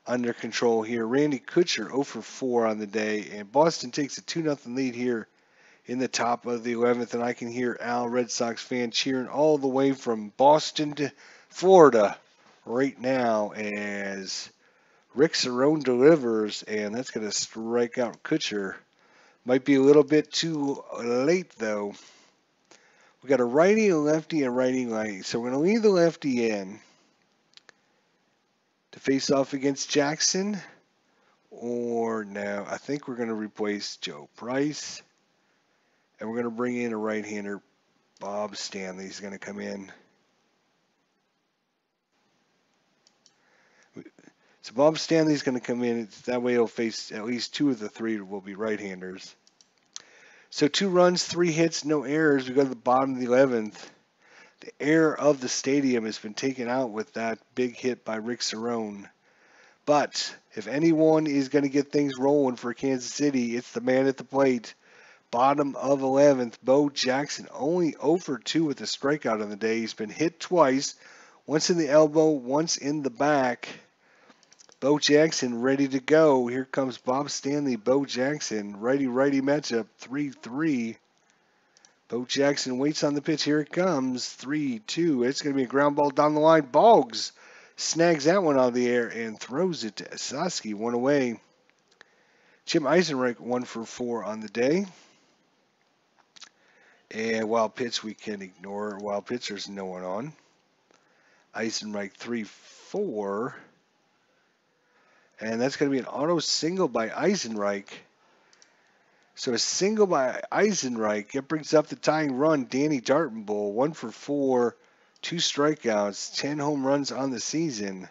under control here. Randy Kutcher 0 for 4 on the day, and Boston takes a 2-0 lead here in the top of the 11th, and I can hear Al, Red Sox fan, cheering all the way from Boston to Florida right now as Rick Cerrone delivers, and that's going to strike out Kutcher. Might be a little bit too late, though. We got a righty, a lefty, and a righty. So we're going to leave the lefty in to face off against Jackson. Or no, I think we're going to replace Joe Price. And we're going to bring in a right-hander. Bob Stanley's going to come in. So Bob Stanley's going to come in. That way he'll face at least 2 of the 3 will be right-handers. So 2 runs, 3 hits, no errors. We go to the bottom of the 11th. The air of the stadium has been taken out with that big hit by Rick Cerrone. But if anyone is going to get things rolling for Kansas City, it's the man at the plate. Bottom of 11th, Bo Jackson, only 0 for 2 with a strikeout on the day. He's been hit twice, once in the elbow, once in the back. Bo Jackson ready to go. Here comes Bob Stanley, Bo Jackson. Righty-righty matchup, 3-3. Bo Jackson waits on the pitch. Here it comes, 3-2. It's going to be a ground ball down the line. Boggs snags that one out of the air and throws it to Sasaki, 1 away. Jim Eisenreich, 1 for 4 on the day. And wild pitch we can ignore. Wild pitch, there's no one on. Eisenreich, 3-4. And that's going to be an auto single by Eisenreich. So a single by Eisenreich. It brings up the tying run. Danny Dartenbull, 1 for 4, 2 strikeouts, 10 home runs on the season.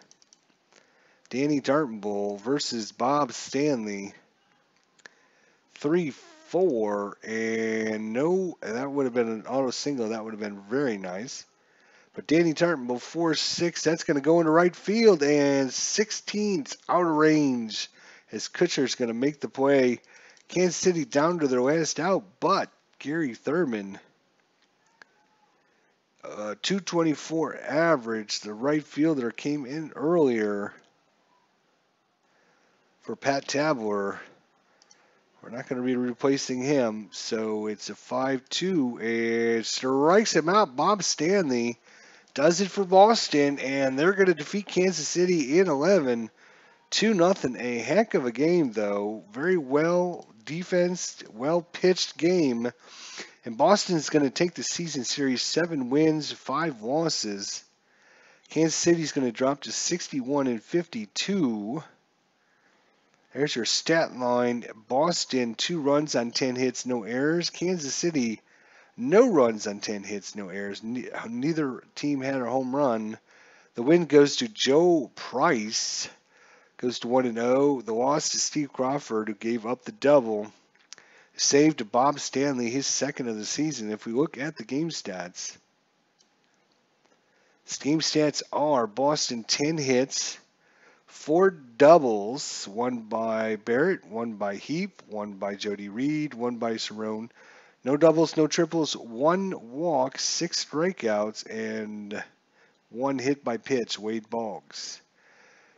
Danny Dartenbull versus Bob Stanley. 3-4, and no, that would have been an auto single. That would have been very nice. But Danny Dartenbull, 4-6. That's going to go into right field, and 16's out of range as Kutcher's going to make the play. Kansas City down to their last out, but Gary Thurman 224 average. The right fielder came in earlier for Pat Tabler. We're not going to be replacing him, so it's a 5-2. It strikes him out. Bob Stanley does it for Boston, and they're going to defeat Kansas City in 11. 2-0. A heck of a game, though. Very well defensed, well pitched game. And Boston's going to take the season series 7 wins, 5 losses. Kansas City's going to drop to 61-52. There's your stat line. Boston, 2 runs on 10 hits, no errors. Kansas City, no runs on 10 hits, no errors. Neither team had a home run. The win goes to Joe Price. Goes to 1-0. The loss to Steve Crawford, who gave up the double. Save to Bob Stanley, his second of the season. If we look at the game stats, are Boston 10 hits, 4 doubles, 1 by Barrett, 1 by Heap, 1 by Jody Reed, 1 by Cerrone. No doubles, no triples, 1 walk, 6 strikeouts, and 1 hit by pitch, Wade Boggs.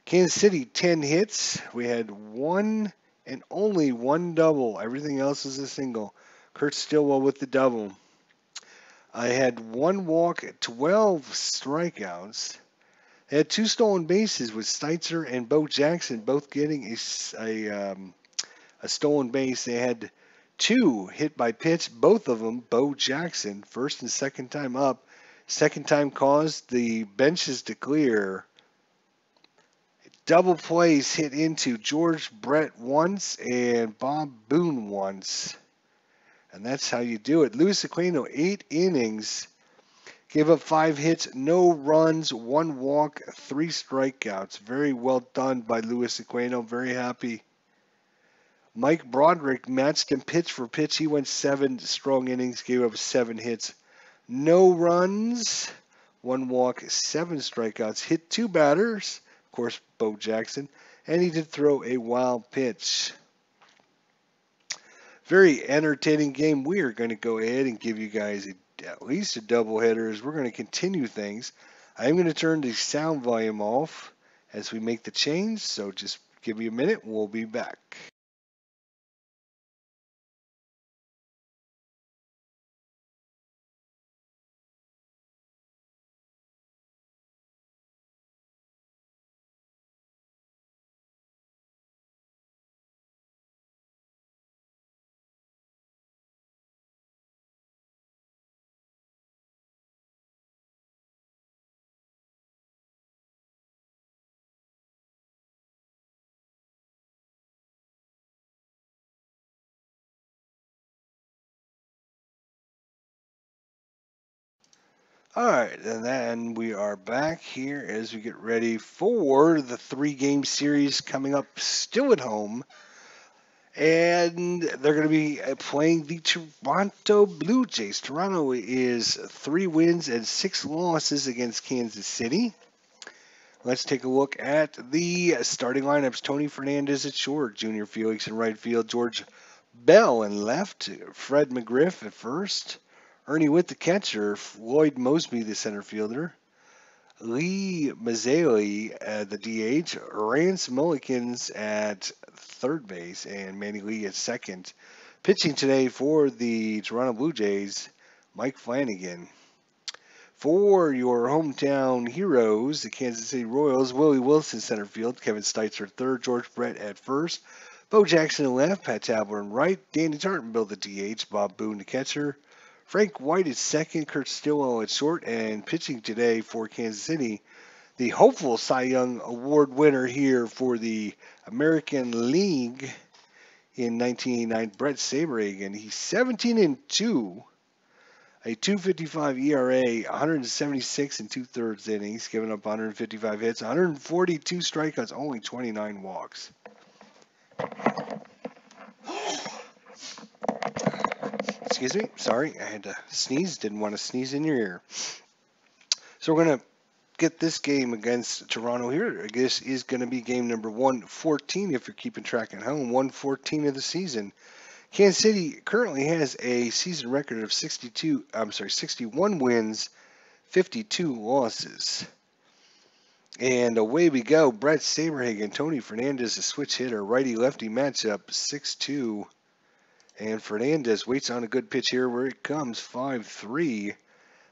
Kansas City, 10 hits. We had 1 and only 1 double. Everything else is a single. Kurt Stillwell with the double. I had 1 walk, 12 strikeouts. They had 2 stolen bases with Steitzer and Bo Jackson both getting a stolen base. They had 2 hit by pitch, both of them Bo Jackson, first and second time up. Second time caused the benches to clear. Double plays hit into George Brett once and Bob Boone once. And that's how you do it. Luis Aquino, 8 innings. Gave up 5 hits, no runs, 1 walk, 3 strikeouts. Very well done by Luis Aquino. Very happy. Mike Broderick matched him pitch for pitch. He went 7 strong innings, gave up 7 hits. No runs, 1 walk, 7 strikeouts. Hit 2 batters. Of course, Bo Jackson. And he did throw a wild pitch. Very entertaining game. We are going to go ahead and give you guys at least a doubleheader as we're going to continue things. I'm going to turn the sound volume off as we make the change, so just give me a minute. We'll be back. All right, and then we are back here as we get ready for the 3-game series coming up still at home. And they're going to be playing the Toronto Blue Jays. Toronto is 3 wins and 6 losses against Kansas City. Let's take a look at the starting lineups. Tony Fernandez at short, Junior Felix in right field, George Bell in left, Fred McGriff at first, Ernie Witt the catcher, Floyd Mosby the center fielder, Lee Mazzaley at the DH, Rance Mullikins at third base, and Manny Lee at second. Pitching today for the Toronto Blue Jays, Mike Flanagan. For your hometown heroes, the Kansas City Royals, Willie Wilson center field, Kevin Steitzer third, George Brett at first, Bo Jackson in left, Pat Tabler in right, Danny Tartanville the DH, Bob Boone the catcher, Frank White at second, Kurt Stillwell at short, and pitching today for Kansas City, the hopeful Cy Young Award winner here for the American League in 1989, Brett Saberhagen. He's 17-2. A 2.55 ERA, 176 and 2/3 innings, giving up 155 hits, 142 strikeouts, only 29 walks. Excuse me, sorry, I had to sneeze, didn't want to sneeze in your ear. So we're going to get this game against Toronto here. This is going to be game number 114 if you're keeping track at home, 114 of the season. Kansas City currently has a season record of 61 wins, 52 losses. And away we go. Brett Saberhagen, Tony Fernandez, a switch hitter, righty-lefty matchup, 6-2. And Fernandez waits on a good pitch here where it comes, 5-3.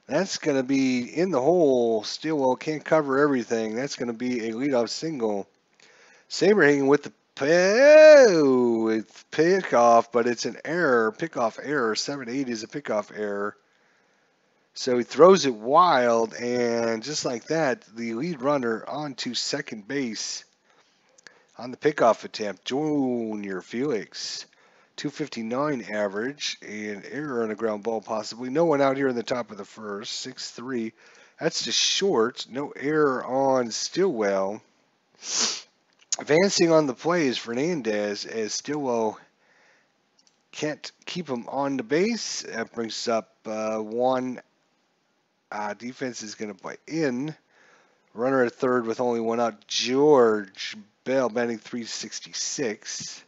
That's going to be in the hole. Stillwell can't cover everything. That's going to be a leadoff single. Saberhagen with the it's pickoff, but it's an error. Pickoff error. 7-8 is a pickoff error. So he throws it wild, and just like that, the lead runner onto second base on the pickoff attempt, Junior Felix. 259 average, and error on a ground ball possibly. No one out here in the top of the first. 6-3. That's just short. No error on Stillwell. Advancing on the play is Fernandez, as Stillwell can't keep him on the base. That brings up one. Defense is going to play in. Runner at third with only one out. George Bell batting 366.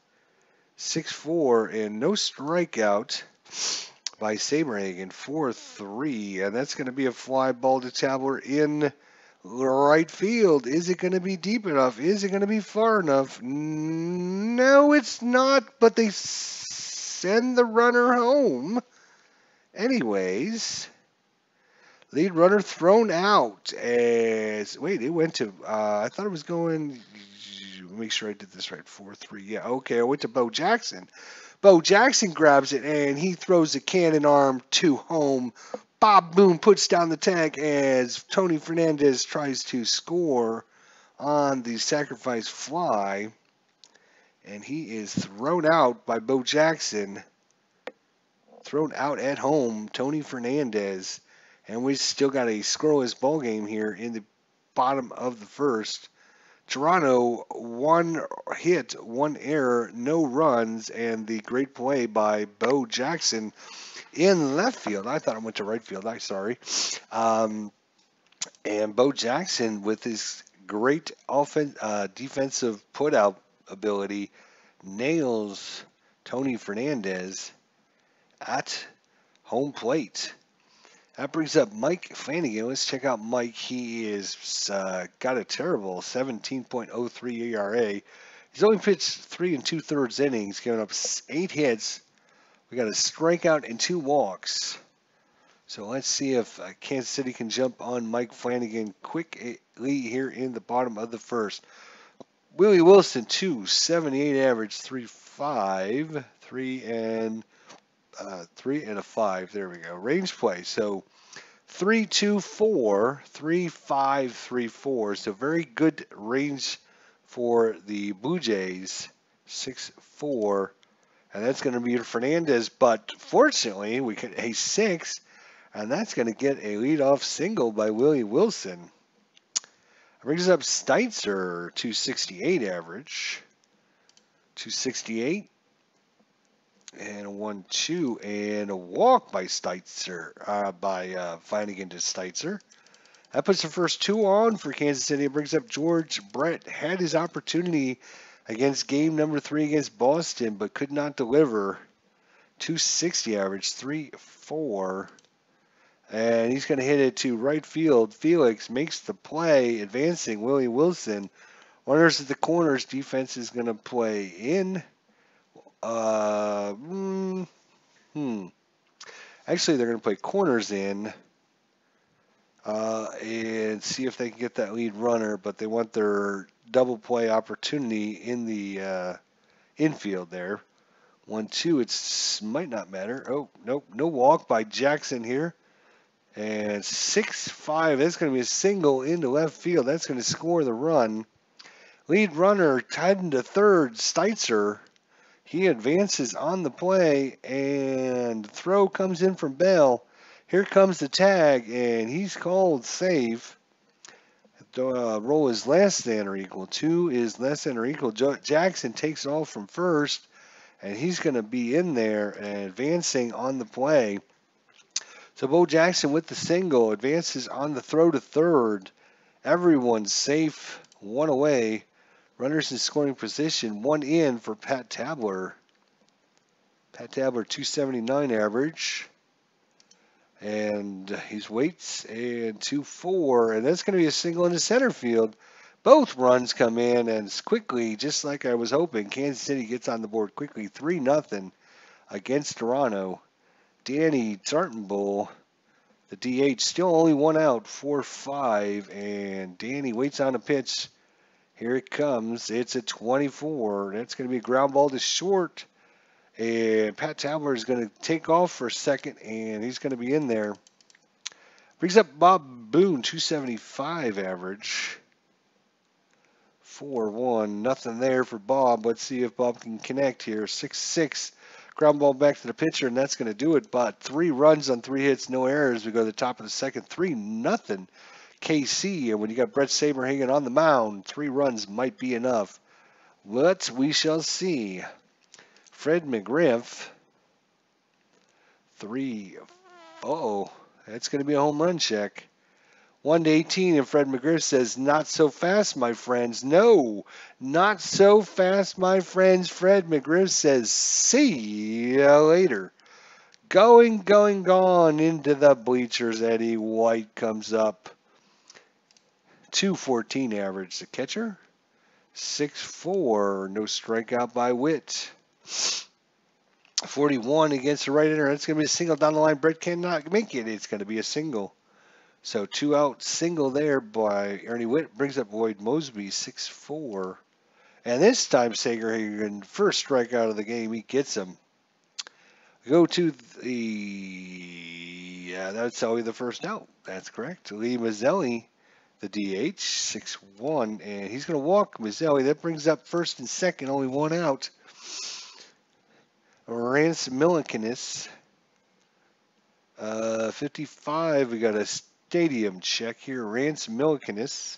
6-4 and no strikeout by Saberhagen. 4-3, and that's going to be a fly ball to Tabler in right field. Is it going to be deep enough? Is it going to be far enough? No, it's not, but they send the runner home. Anyways, lead runner thrown out as, wait, it went to, I thought it was going, make sure I did this right, 4-3, yeah, okay, I went to Bo Jackson. Bo Jackson grabs it, and he throws a cannon arm to home. Bob Boone puts down the tag as Tony Fernandez tries to score on the sacrifice fly, and he is thrown out by Bo Jackson. Thrown out at home, Tony Fernandez. And we still got a scoreless ball game here in the bottom of the first. Toronto, one hit, one error, no runs, and the great play by Bo Jackson in left field. I thought it went to right field. I'm sorry. And Bo Jackson, with his great defensive putout ability, nails Tony Fernandez at home plate. That brings up Mike Flanagan. Let's check out Mike. He is got a terrible 17.03 ERA. He's only pitched 3 2/3 innings, giving up 8 hits. We got a strikeout and 2 walks. So let's see if Kansas City can jump on Mike Flanagan quickly here in the bottom of the first. Willie Wilson, 278 average, 3.5, 3 and 5. There we go. Range play. So 3-2-4, 3-5, 3-4. So very good range for the Blue Jays. 6-4. And that's going to be Fernandez. But fortunately, we get a 6. And that's going to get a leadoff single by Willie Wilson. Brings up Steitzer, 268 average. 268. And a 1-2 and a walk by Steitzer, Flanagan to Steitzer. That puts the first 2 on for Kansas City. It brings up George Brett. Had his opportunity against game number 3 against Boston, but could not deliver. 260 average, 3-4. And he's going to hit it to right field. Felix makes the play, advancing Willie Wilson. Runners at the corners. Defense is going to play in. Actually, they're going to play corners in and see if they can get that lead runner, but they want their double play opportunity in the infield there. 1-2, it might not matter. Oh, nope, no walk by Jackson here. And 6-5, that's going to be a single into left field. That's going to score the run. Lead runner tied into third, Steitzer. He advances on the play, and the throw comes in from Bell. Here comes the tag, and he's called safe. The roll is less than or equal. 2 is less than or equal. Jackson takes off from first, and he's going to be in there and advancing on the play. So Bo Jackson with the single advances on the throw to third. Everyone's safe, 1 away. Runners in scoring position, 1 in for Pat Tabler. Pat Tabler, 279 average. And he's waits and 2-4, and that's going to be a single in the center field. Both runs come in and quickly, just like I was hoping. Kansas City gets on the board quickly, 3-0 against Toronto. Danny Tartenbull, the DH, still only one out, 4-5, and Danny waits on a pitch. Here it comes. It's a 24. That's going to be a ground ball to short. And Pat Tabler is going to take off for a second, and he's going to be in there. Brings up Bob Boone, 275 average. 4-1. Nothing there for Bob. Let's see if Bob can connect here. 6-6. Ground ball back to the pitcher, and that's going to do it. But 3 runs on 3 hits, no errors. We go to the top of the second. 3-0 KC. And when you got Brett Saberhagen on the mound, 3 runs might be enough. But we shall see. Fred McGriff. 3. Uh-oh. That's going to be a home run check. 1-18, and Fred McGriff says, not so fast, my friends. No, not so fast, my friends. Fred McGriff says, see you later. Gone into the bleachers. Eddie White comes up. 214 average. The catcher. 6-4. No strikeout by Witt. 41 against the right-hander. That's going to be a single down the line. Brett cannot make it. It's going to be a single. So 2 out single there by Ernie Witt. Brings up Lloyd Mosby, 6-4. And this time Sagerhagen, first strikeout of the game, he gets him. Go to that's only the first out. That's correct. Lee Mazzelli, the DH, 6-1. And he's going to walk Mazzelli. That brings up first and second, only 1 out. Rance Millicanis, 55. We got a stadium check here. Rance Millicanis.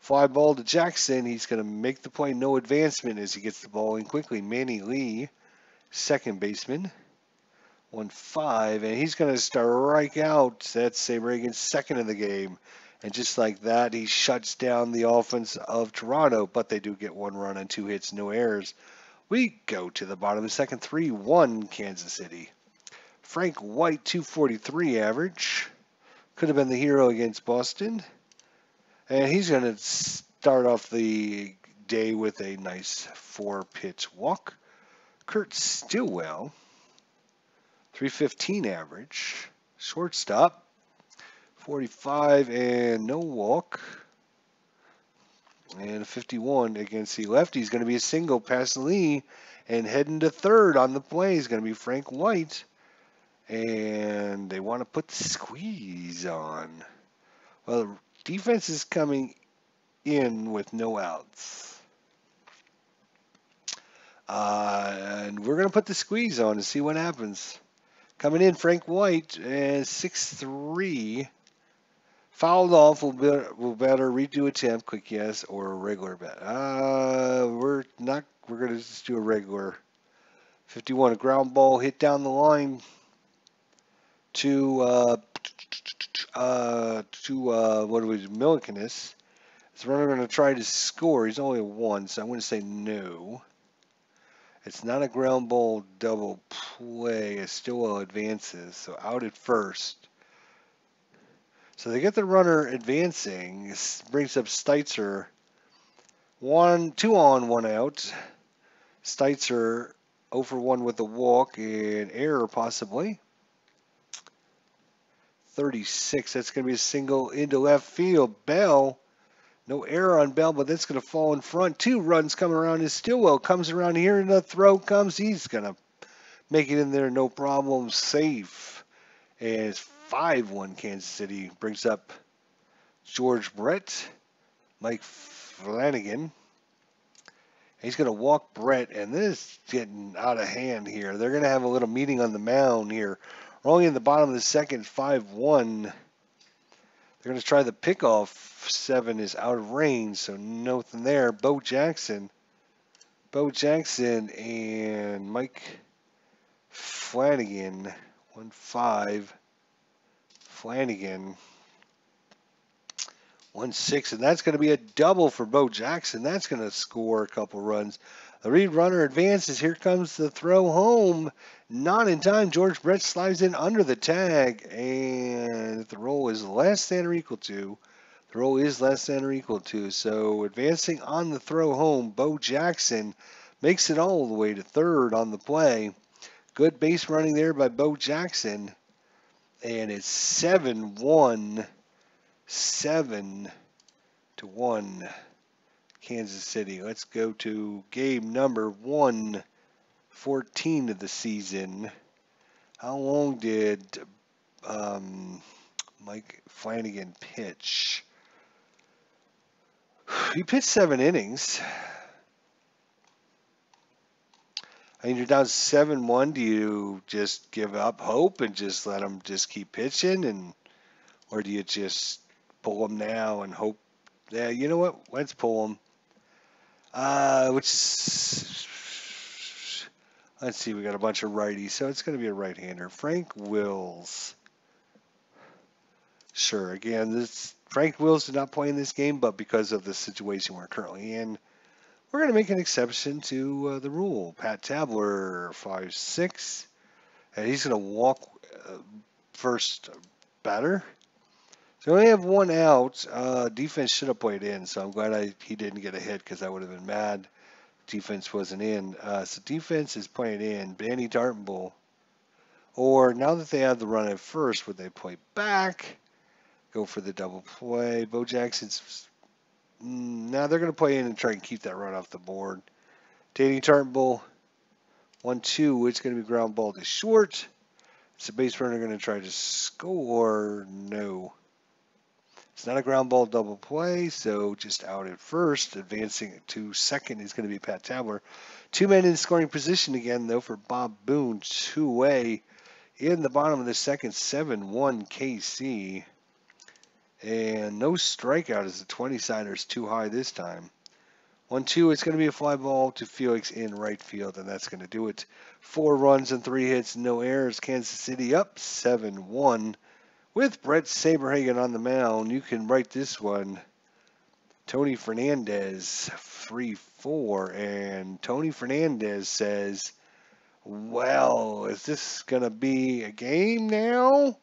Fly ball to Jackson. He's going to make the play. No advancement as he gets the ball in quickly. Manny Lee, second baseman. 1-5. And he's going to strike out. That's Saberhagen's second of the game. And just like that, he shuts down the offense of Toronto. But they do get 1 run and 2 hits, no errors. We go to the bottom of the second. 3-1 Kansas City. Frank White, 243 average. Could have been the hero against Boston. And he's going to start off the day with a nice 4-pitch walk. Kurt Stillwell, 315 average. Shortstop, 45 and no walk. And a 51 against the lefty. He's going to be a single past Lee. And heading to third on the play is going to be Frank White. And they want to put the squeeze on. Well, the defense is coming in with no outs. And we're going to put the squeeze on and see what happens. Coming in, Frank White, 6-3. Fouled off. We'll better redo attempt, quick yes, or a regular bet. We're going to just do a regular. 51, a ground ball hit down the line to Millicanis. This runner going to try to score. He's only a 1, so I'm going to say no. It's not a ground ball double play. It still advances, so out at first. So they get the runner advancing. This brings up Steitzer. 2 on, 1 out. Steitzer 0 for 1 with a walk and error possibly. 36. That's going to be a single into left field. Bell. No error on Bell, but that's going to fall in front. 2 runs coming around as Stillwell comes around here and the throw comes. He's going to make it in there, no problem. Safe. And it's 5-1 Kansas City. Brings up George Brett. Mike Flanagan. He's going to walk Brett, and this is getting out of hand here. They're going to have a little meeting on the mound here. We're only in the bottom of the second, 5-1. They're going to try the pickoff. 7 is out of range, so nothing there. Bo Jackson and Mike Flanagan. 1-5. Flanagan. 1-6, and that's going to be a double for Bo Jackson. That's going to score a couple runs. The lead runner advances. Here comes the throw home. Not in time. George Brett slides in under the tag. And the roll is less than or equal to. The roll is less than or equal to. So advancing on the throw home, Bo Jackson makes it all the way to third on the play. Good base running there by Bo Jackson. And it's 7-1. 7-1. Kansas City. Let's go to game number 114 of the season. How long did Mike Flanagan pitch? He pitched 7 innings. I mean, you're down 7-1. Do you just give up hope and just let him just keep pitching, or do you just pull him now and hope? Yeah, you know what? Let's pull him. Let's see, we got a bunch of righties, so it's going to be a right-hander. Frank Wills. Sure, again, Frank Wills did not play in this game, but because of the situation we're currently in, we're going to make an exception to the rule. Pat Tabler, 5'6", and he's going to walk first batter. So we only have one out. Defense should have played in, so I'm glad he didn't get a hit because I would have been mad. Defense wasn't in. So defense is playing in. Danny Tartenbull. Or now that they have the run at first, would they play back? Go for the double play. Bo Jackson's. Now they're going to play in and try and keep that run off the board. Danny Tartenbull. 1-2. It's going to be ground ball to short. Is the base runner going to try to score? No. It's not a ground ball double play, so just out at first. Advancing to second is going to be Pat Tabler. 2 men in scoring position again, though, for Bob Boone. 2-way in the bottom of the second. 7-1 KC. And no strikeout as the 20-sider is too high this time. 1-2, it's going to be a fly ball to Felix in right field, and that's going to do it. 4 runs and 3 hits, no errors. Kansas City up 7-1. With Brett Saberhagen on the mound, you can write this one. Tony Fernandez, 3-4. And Tony Fernandez says, well, is this going to be a game now?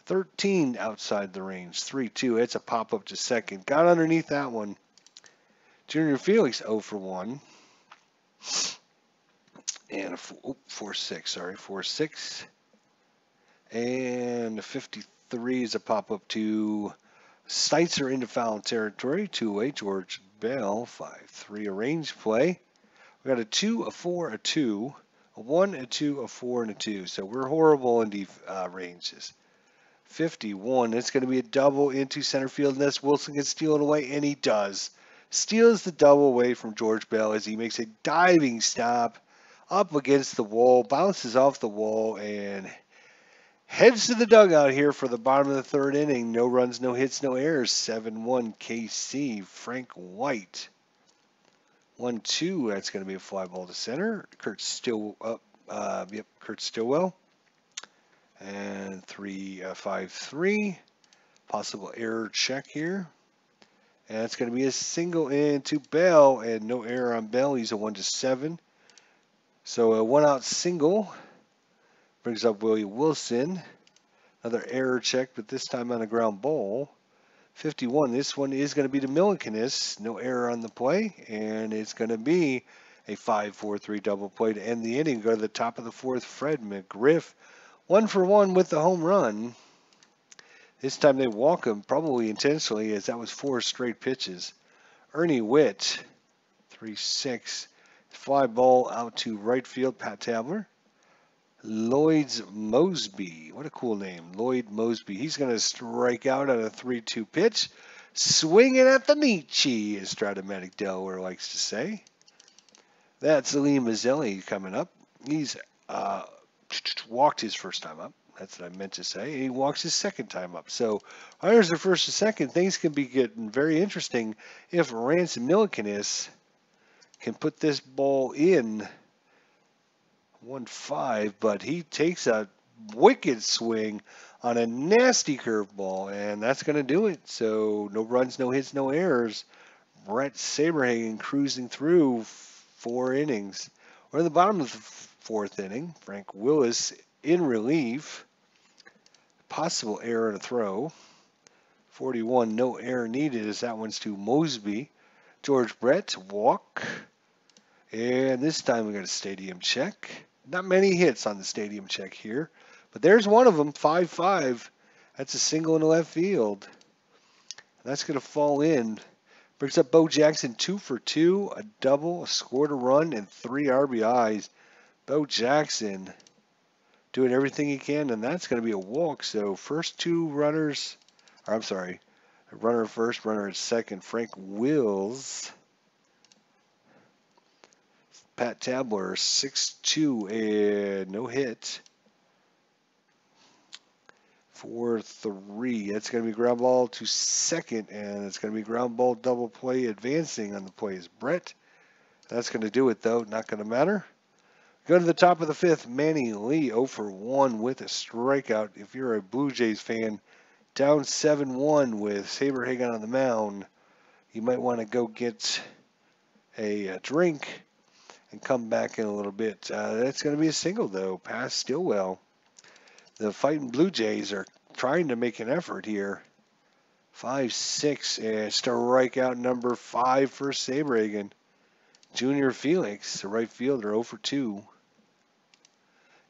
13 outside the range, 3-2. It's a pop-up to second. Got underneath that one. Junior Felix, 0-for-1. And a 4-6, sorry, 4-6. And a 53 is a pop-up to Steitzer into foul territory. 2-way, George Bell, 5-3, a range play. We got a 2, a 4, a 2, a 1, a 2, a 4, and a 2. So we're horrible in ranges. 51, it's going to be a double into center field unless Wilson can steal it away, and he does. Steals the double away from George Bell as he makes a diving stop up against the wall, bounces off the wall, and heads to the dugout here for the bottom of the third inning. No runs, no hits, no errors. 7-1 KC. Frank White. 1-2. That's going to be a fly ball to center. Kurt Stillwell. Kurt Stillwell. And 5-3. Possible error check here. And it's going to be a single into Bell, and no error on Bell. He's a 1-7. So a 1-out single. Brings up Willie Wilson. Another error check, but this time on a ground ball. 51. This one is going to be to Millikanus. No error on the play. And it's going to be a 5-4-3 double play to end the inning. Go to the top of the fourth. Fred McGriff. 1-for-1 with the home run. This time they walk him, probably intentionally, as that was 4 straight pitches. Ernie Witt. 3-6. Fly ball out to right field. Pat Tabler. Lloyd Mosby. What a cool name. Lloyd Mosby. He's going to strike out on a 3-2 pitch. Swinging at the Nietzsche, as Stratomatic Delaware likes to say. That's Salim Mazzelli coming up. He's walked his first time up. That's what I meant to say. He walks his second time up. So, runners are first and second. Things can be getting very interesting if Rance Millikanus can put this ball in. 1-5, but he takes a wicked swing on a nasty curveball, and that's going to do it. So no runs, no hits, no errors. Brett Saberhagen cruising through 4 innings. We're in the bottom of the 4th inning. Frank Willis in relief. Possible error to throw. 41, no error needed as that one's to Mosby. George Brett, walk. And this time we got a stadium check. Not many hits on the stadium check here. But there's one of them, 5-5. That's a single in the left field. That's going to fall in. Brings up Bo Jackson 2 for 2, a double, a scored a run, and 3 RBIs. Bo Jackson doing everything he can, and that's going to be a walk. So first 2 runners, or I'm sorry, a runner at first, runner at second. Frank Wills. Pat Tabler, 6-2 and no hit. 4-3. That's going to be ground ball to second, and it's going to be ground ball double play advancing on the plays. Brett. That's going to do it, though. Not going to matter. Go to the top of the 5th. Manny Lee 0 for 1 with a strikeout. If you're a Blue Jays fan, down 7-1 with Saberhagen on the mound, you might want to go get a drink and come back in a little bit. That's going to be a single, though. Pass Stillwell. The fighting Blue Jays are trying to make an effort here. 5-6 and strikeout number 5 for Saberhagen. Junior Felix, the right fielder, 0 for 2.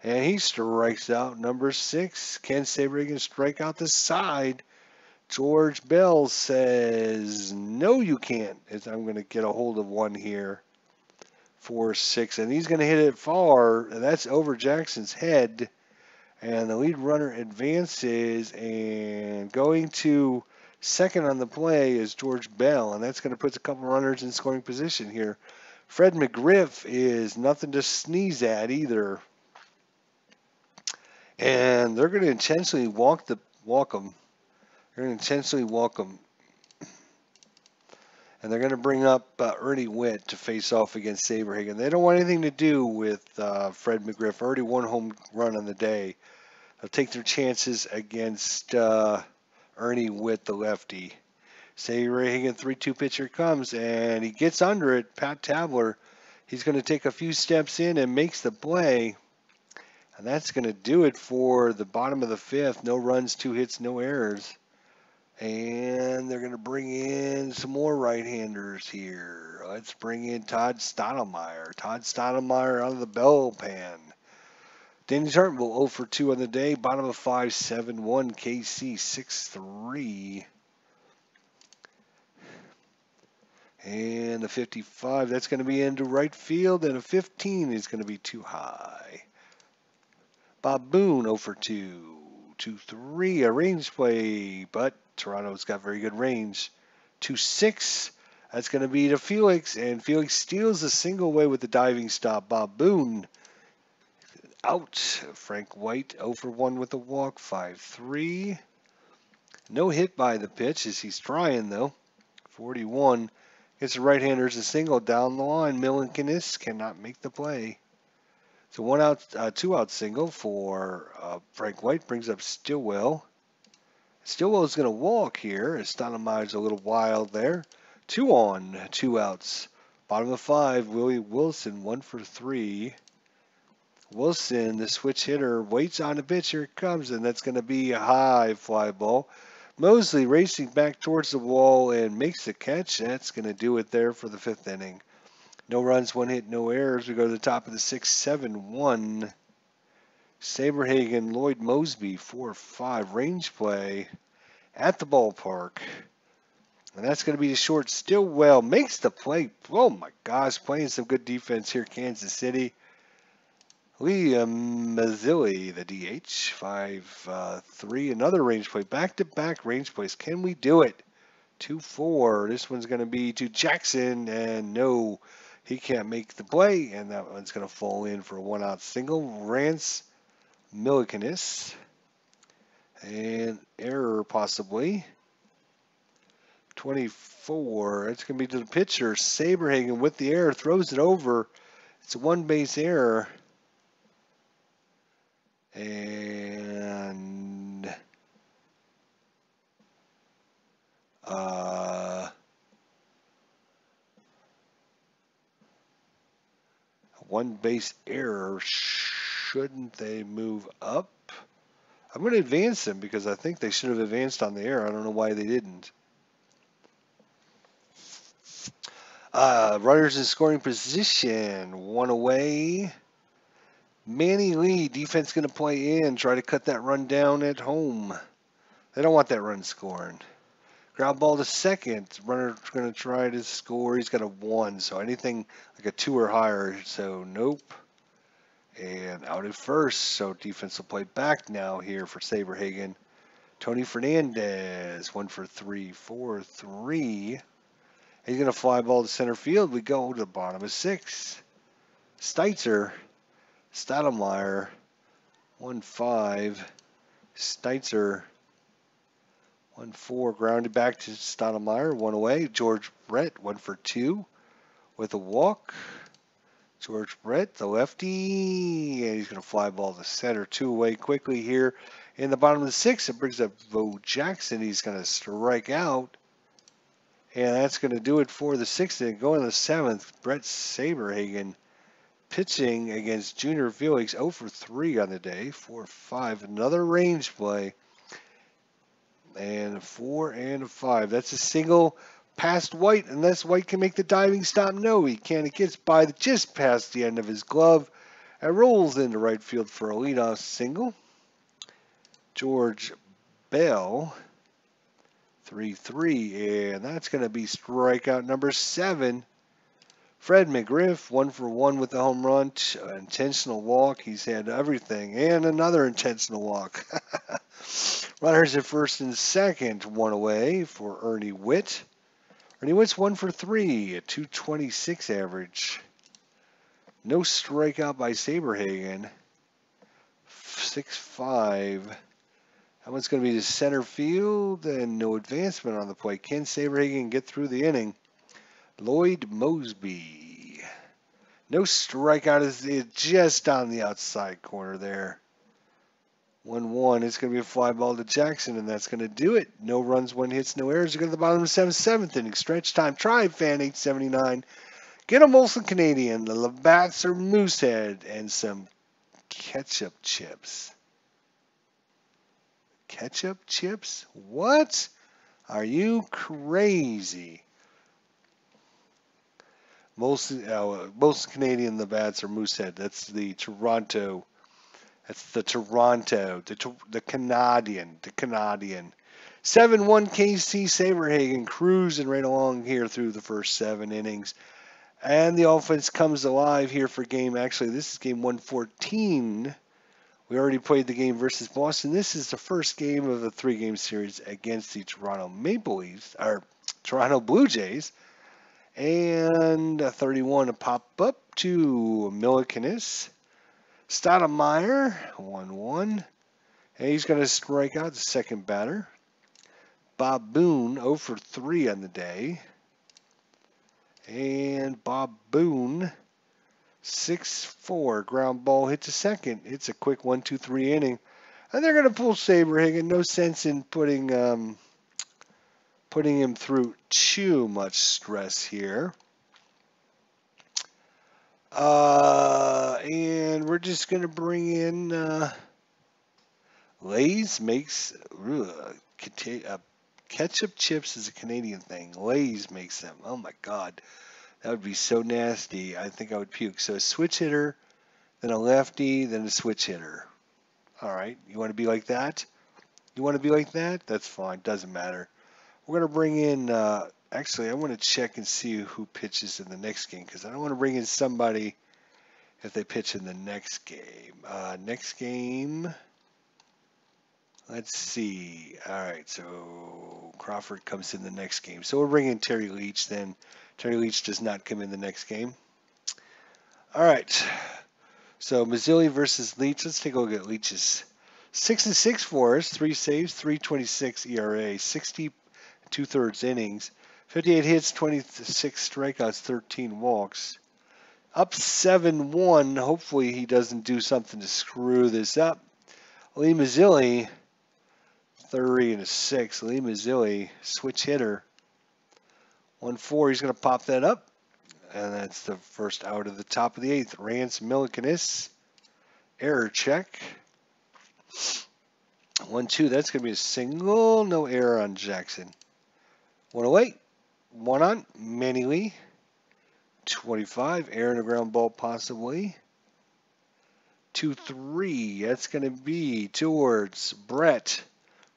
And he strikes out number 6. Can Saberhagen strike out the side? George Bell says, no, you can't. I'm going to get a hold of one here. 4-6. And he's going to hit it far. That's over Jackson's head. And the lead runner advances, and going to second on the play is George Bell, and that's going to put a couple runners in scoring position here. Fred McGriff is nothing to sneeze at either. And they're going to intentionally walk him. They're going to intentionally walk him. And they're going to bring up Ernie Witt to face off against Saberhagen. They don't want anything to do with Fred McGriff. Already 1 home run on the day. They'll take their chances against Ernie Witt, the lefty. Saberhagen 3-2 pitcher comes, and he gets under it. Pat Tabler, he's going to take a few steps in and makes the play. And that's going to do it for the bottom of the 5th. No runs, 2 hits, no errors. And they're going to bring in some more right-handers here. Let's bring in Todd Stottlemyre. Todd Stottlemyre out of the bell pan. Danny Turnbull 0 for 2 on the day. Bottom of 5, 7-1. KC 6-3. And a 55, that's going to be into right field. And a 15 is going to be too high. Bob Boone 0 for 2. 2-3, a range play. But Toronto's got very good range. 2-6, that's going to be to Felix. And Felix steals a single away with the diving stop. Bob Boone out. Frank White 0 for 1 with a walk. 5-3. No hit by the pitch as he's trying, though. 41. Gets the right-handers a single down the line. Millikennis cannot make the play. So 1 out, 2 out single for Frank White. Brings up Stillwell. Stillwell is going to walk here. Stottlemyre's a little wild there. 2 on, 2 outs. Bottom of 5, Willie Wilson 1 for 3. Wilson, the switch hitter, waits on the pitch. Here it comes, and that's going to be a high fly ball. Mosley racing back towards the wall and makes the catch. That's going to do it there for the 5th inning. No runs, 1 hit, no errors. We go to the top of the 6th, 7-1. Saberhagen, Lloyd Mosby, 4-5. Range play at the ballpark. And that's going to be the short. Stillwell makes the play. Oh, my gosh, playing some good defense here, Kansas City. Lee Mazzilli, the DH, 5-3. Another range play. Back-to-back range plays. Can we do it? 2-4. This one's going to be to Jackson, and no, he can't make the play, and that one's going to fall in for a 1 out single. Rance Millikennis. And error possibly. 24. It's going to be to the pitcher. Saberhagen with the error. Throws it over. It's a 1-base error. And one base error. Shouldn't they move up? I'm going to advance them because I think they should have advanced on the air. I don't know why they didn't. Runners in scoring position. One away. Manny Lee, defense going to play in. Try to cut that run down at home. They don't want that run scoring. Ground ball to second. Runner's going to try to score. He's got a 1, so anything like a 2 or higher. So nope. And out at first. So defense will play back now here for Saberhagen. Tony Fernandez, 1 for 3, 4-3. He's going to fly ball to center field. We go to the bottom of 6. Steitzer, Stoudemire, 1-5. Steitzer, 1-4. Grounded back to Stoudemire, 1 away. George Brett, 1 for 2 with a walk. George Brett, the lefty, and he's going to fly ball to center, 2 away quickly here in the bottom of the 6. It brings up Bo Jackson. He's going to strike out, and that's going to do it for the 6th inning. Going to the 7th, Brett Saberhagen pitching against Junior Felix, 0 for 3 on the day, 4-5. Another range play, and a 4 and a 5. That's a single past White, unless White can make the diving stop. No, he can't. It gets by just past the end of his glove and rolls into right field for a leadoff single. George Bell, 3-3, and that's going to be strikeout number 7. Fred McGriff, 1 for 1 with the home run, intentional walk. He's had everything, and another intentional walk. Runners at first and second, 1 away for Ernie Witt. Ernie Witt's 1 for 3, a 226 average. No strikeout by Saberhagen. 6-5. That one's going to be to center field, and no advancement on the play. Can Saberhagen get through the inning? Lloyd Mosby. No strikeout, is just on the outside corner there. 1-1. It's going to be a fly ball to Jackson, and that's going to do it. No runs, 1 hits, no errors. We go to the bottom of the 7th inning. Stretch time. Try fan 879. Get a Molson Canadian. The Labatt's or Moosehead, and some ketchup chips. Ketchup chips? What? Are you crazy? Molson Canadian, the Bats or Moosehead. That's the Toronto. That's the Toronto. The Canadian. 7-1 KC Saberhagen cruising right along here through the first 7 innings. And the offense comes alive here for actually, this is game 114. We already played the game versus Boston. This is the first game of the 3-game series against the Toronto Maple Leafs, or Toronto Blue Jays. And a 31 to pop up to Millicanis. Stoudemire, 1-1. And he's going to strike out the second batter. Bob Boone, 0 for 3 on the day. And Bob Boone, 6-4. Ground ball hit to second. It's a quick 1-2-3 inning. And they're going to pull Saberhagen. No sense in putting him through too much stress here. And we're just going to bring in Lay's makes ketchup chips is a Canadian thing. Lay's makes them. Oh my God. That would be so nasty. I think I would puke. So a switch hitter, then a lefty, then a switch hitter. All right. You want to be like that? You want to be like that? That's fine. Doesn't matter. We're going to bring in, actually, I want to check and see who pitches in the next game because I don't want to bring in somebody if they pitch in the next game. Next game, let's see. All right, so Crawford comes in the next game. So we'll bring in Terry Leach then. Terry Leach does not come in the next game. All right, so Mazzilli versus Leach. Let's take a look at Leach's. 6-6 for us, 3 saves, 3.26 ERA, 60 2/3 innings, 58 hits, 26 strikeouts, 13 walks. Up 7-1. Hopefully he doesn't do something to screw this up. Lee Mazzilli, 3-6. Lee Mazzilli, switch hitter. 1-4. He's going to pop that up. And that's the first out of the top of the 8th. Rance Millicanis. Error check. 1-2. That's going to be a single. No error on Jackson. 1 away. 1 on. Manny Lee. 25. Error and a ground ball possibly. 2-3. That's going to be towards Brett.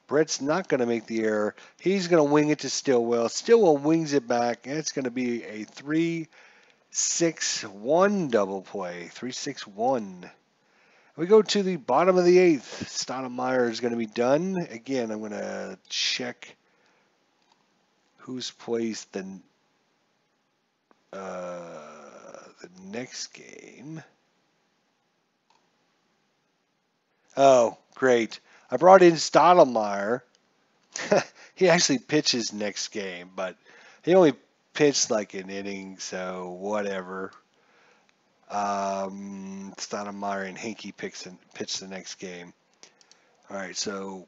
Brett's not going to make the error. He's going to wing it to Stillwell. Stillwell wings it back, and it's going to be a 3-6-1 double play. 3-6-1. We go to the bottom of the 8th. Stoudemire is going to be done. Again, I'm going to check who's plays the next game. Oh, great. I brought in Stoudemire. He actually pitches next game, but he only pitched like an inning, so whatever. Stoudemire and Hinkie pitch the next game. All right, so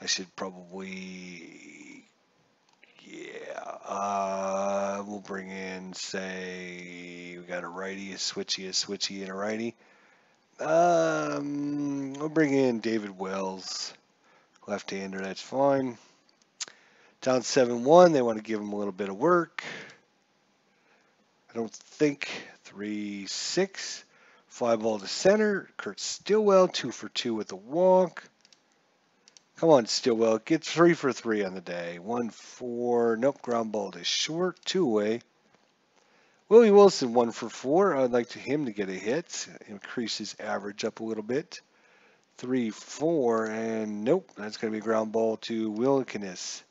I should probably, we'll bring in, say, we got a righty, a switchy, and a righty. We'll bring in David Wells, left-hander, that's fine. Down 7-1, they want to give him a little bit of work. I don't think. 3-6. Fly ball to center. Kurt Stillwell, 2 for 2 with a walk. Come on, Stillwell. Get 3 for 3 on the day. 1-4. Nope, ground ball to short. 2 away. Willie Wilson, 1 for 4. I'd like him to get a hit. Increase his average up a little bit. 3-4. And nope, that's going to be a ground ball to Wilkins.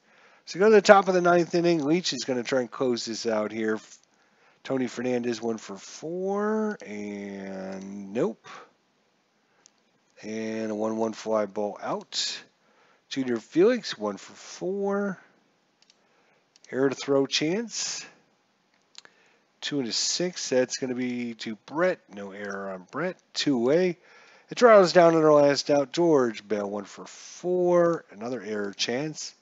So go to the top of the 9th inning. Leach is going to try and close this out here. Tony Fernandez, 1 for 4. And nope. And a 1-1 fly ball out. Junior Felix, 1 for 4. Error to throw chance. 2-6. That's going to be to Brett. No error on Brett. 2 away. The Toronto's down in our last out. George Bell, 1 for 4. Another error chance.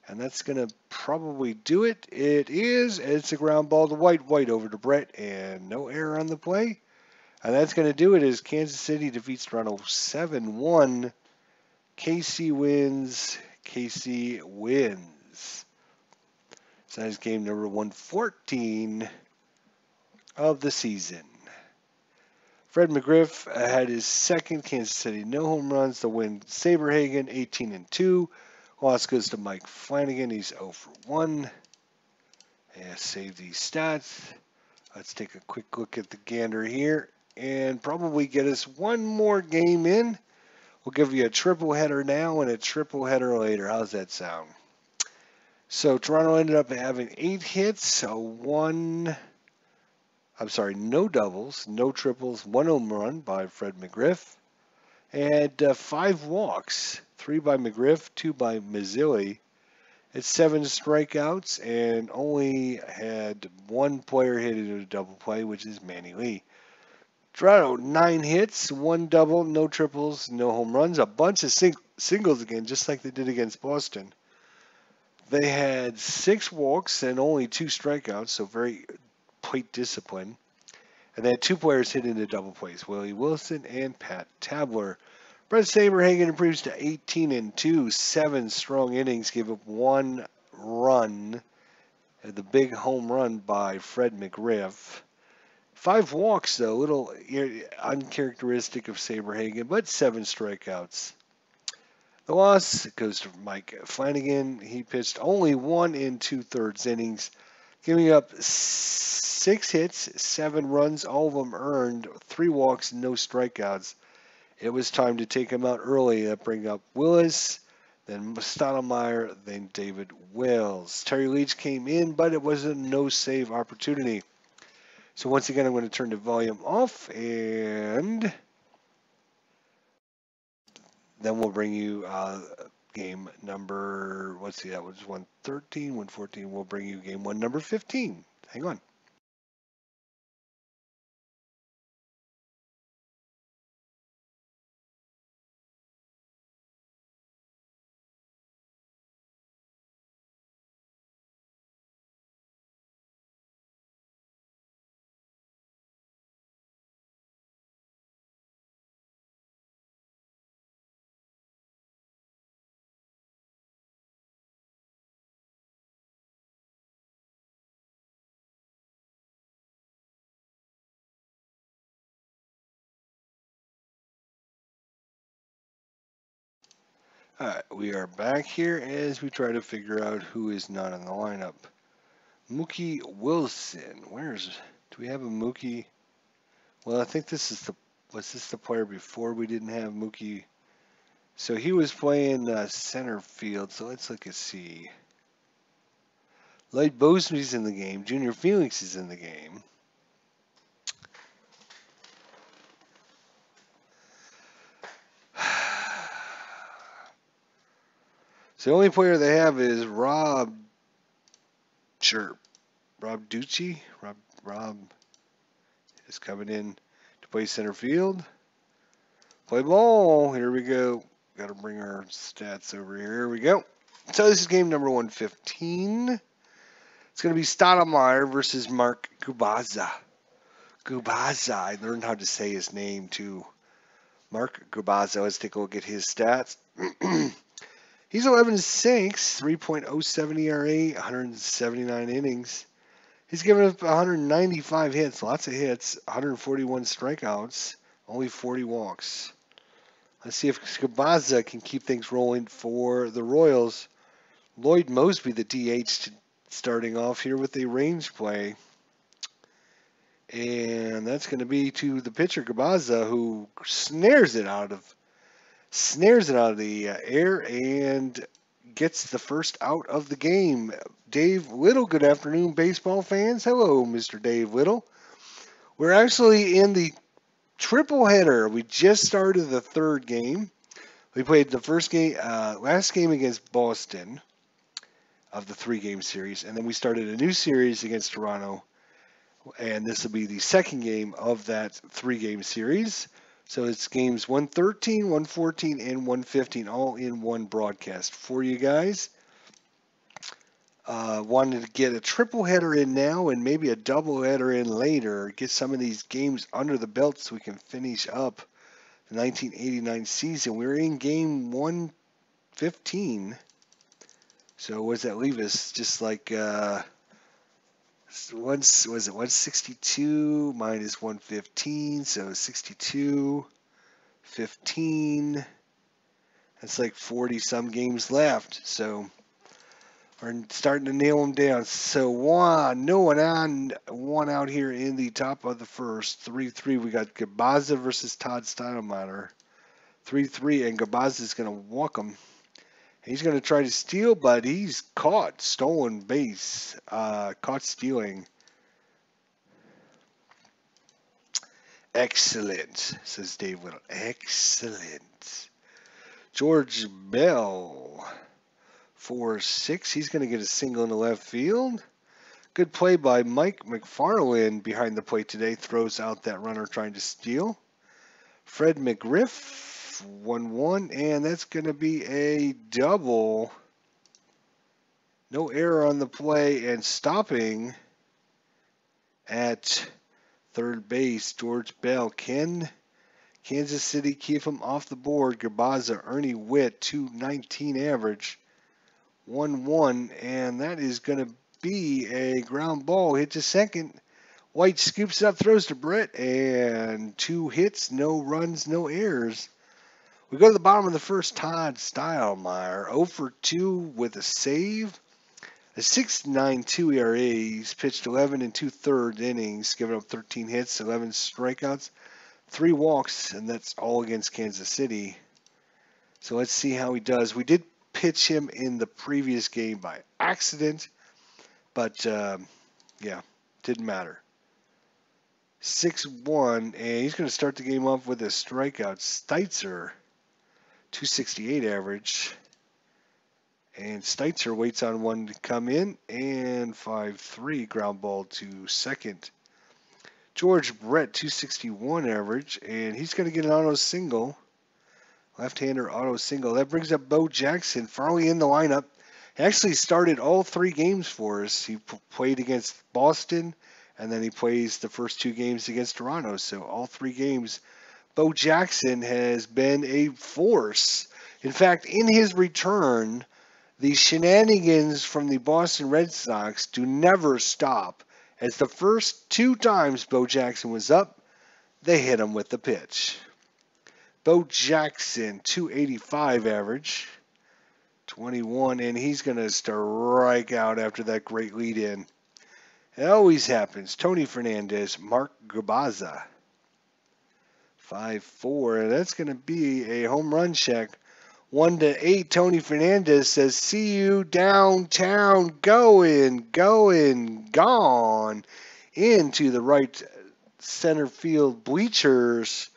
And that's going to probably do it. It is. It's a ground ball to White. White over to Brett. And no error on the play. And that's going to do it as Kansas City defeats Toronto 7-1. KC wins. KC wins. So that is game number 114 of the season. Fred McGriff had his second. Kansas City no home runs to win. Saberhagen 18-2. Loss goes to Mike Flanagan. He's 0 for 1. And save these stats. Let's take a quick look at the gander here and probably get us one more game in. We'll give you a triple header now and a triple header later. How's that sound? So Toronto ended up having 8 hits, no doubles, no triples, 1 home run by Fred McGriff, and 5 walks, 3 by McGriff, 2 by Mazzilli. It's 7 strikeouts and only had 1 player hit into a double play, which is Manny Lee. Toronto, 9 hits, 1 double, no triples, no home runs, a bunch of singles again, just like they did against Boston. They had 6 walks and only 2 strikeouts, so very plate discipline. And they had 2 players hit into double plays, Willie Wilson and Pat Tabler. Brett Saberhagen improves to 18-2, 7 strong innings, gave up 1 run. The big home run by Fred McGriff. 5 walks, though, a little uncharacteristic of Saberhagen, but 7 strikeouts. The loss goes to Mike Flanagan. He pitched only 1 2/3 innings, giving up 6 hits, 7 runs, all of them earned, 3 walks, no strikeouts. It was time to take him out early. That bring up Willis, then Stoudemire, then David Wells. Terry Leach came in, but it was a no-save opportunity. So once again, I'm going to turn the volume off, and then we'll bring you game number, let's see, that was 113, 114. We'll bring you game 1, number 15. Hang on. All right, we are back here as we try to figure out who is not in the lineup. Mookie Wilson. Do we have a Mookie? Well, I think this is was this the player before we didn't have Mookie? So he was playing center field. So let's look and see. Lloyd Bosley's in the game. Junior Felix is in the game. So the only player they have is Rob Ducci. Rob is coming in to play center field. Play ball. Here we go. Got to bring our stats over here. Here we go. So this is game number 115. It's going to be Stoudemire versus Mark Gubazza. I learned how to say his name too. Mark Gubazza. Let's take a look at his stats. He's 11-6, 3.07 ERA, 179 innings. He's given up 195 hits, lots of hits, 141 strikeouts, only 40 walks. Let's see if Gubazza can keep things rolling for the Royals. Lloyd Mosby, the DH, starting off here with a range play. And that's going to be to the pitcher, Gubazza, who snares it out of the air and gets the first out of the game. Dave Little, good afternoon, baseball fans. Hello, Mr. Dave Little. We're actually in the triple header. We just started the third game. We played the last game against Boston of the 3-game series, and then we started a new series against Toronto, and this will be the second game of that 3-game series. So it's games 113, 114, and 115 all in one broadcast for you guys. Wanted to get a triple header in now and maybe a double header in later. Get some of these games under the belt so we can finish up the 1989 season. We're in game 115. So what does that leave us? Just like once was it 162 minus 115, so 62, 15. That's like 40 some games left. So we're starting to nail them down. So no one out here in the top of the first. 3-3. We got Gubazza versus Todd Stoudemire. 3-3, and Gubazza is going to walk him. He's going to try to steal, but he's caught. Stolen base. Caught stealing. Excellent, says Dave Little. Excellent. George Bell, 4-6. He's going to get a single in the left field. Good play by Mike McFarland behind the plate today. Throws out that runner trying to steal. Fred McGriff, 1-1, and that's going to be a double. No error on the play, and stopping at third base, George Bell. Can Kansas City keep him off the board? Gubazza, Ernie Witt, 219 average, 1-1, and that is going to be a ground ball. Hit to second. White scoops it up, throws to Brett, and 2 hits, no runs, no errors. We go to the bottom of the first. Todd Stoudemire, 0 for 2 with a save. A 6.92 ERA. He's pitched 11 and 2/3 innings, giving up 13 hits, 11 strikeouts, 3 walks, and that's all against Kansas City. So let's see how he does. We did pitch him in the previous game by accident, but yeah, didn't matter. 6-1, and he's going to start the game off with a strikeout. Steitzer, 268 average. And Steitzer waits on one to come in, and 5-3 ground ball to second. George Brett, 261 average, and he's going to get an auto single. Left-hander auto single. That brings up Bo Jackson, finally in the lineup. He actually started all 3 games for us. He played against Boston, and then he plays the first 2 games against Toronto. So all 3 games, Bo Jackson has been a force. In fact, in his return, the shenanigans from the Boston Red Sox do never stop, as the first 2 times Bo Jackson was up, they hit him with the pitch. Bo Jackson, 285 average. 21, and he's going to strike out after that great lead in. It always happens. Tony Fernandez, Mark Grabaza. 5-4, and that's going to be a home run check. 1-8, Tony Fernandez says, see you downtown, going, gone, into the right center field bleachers.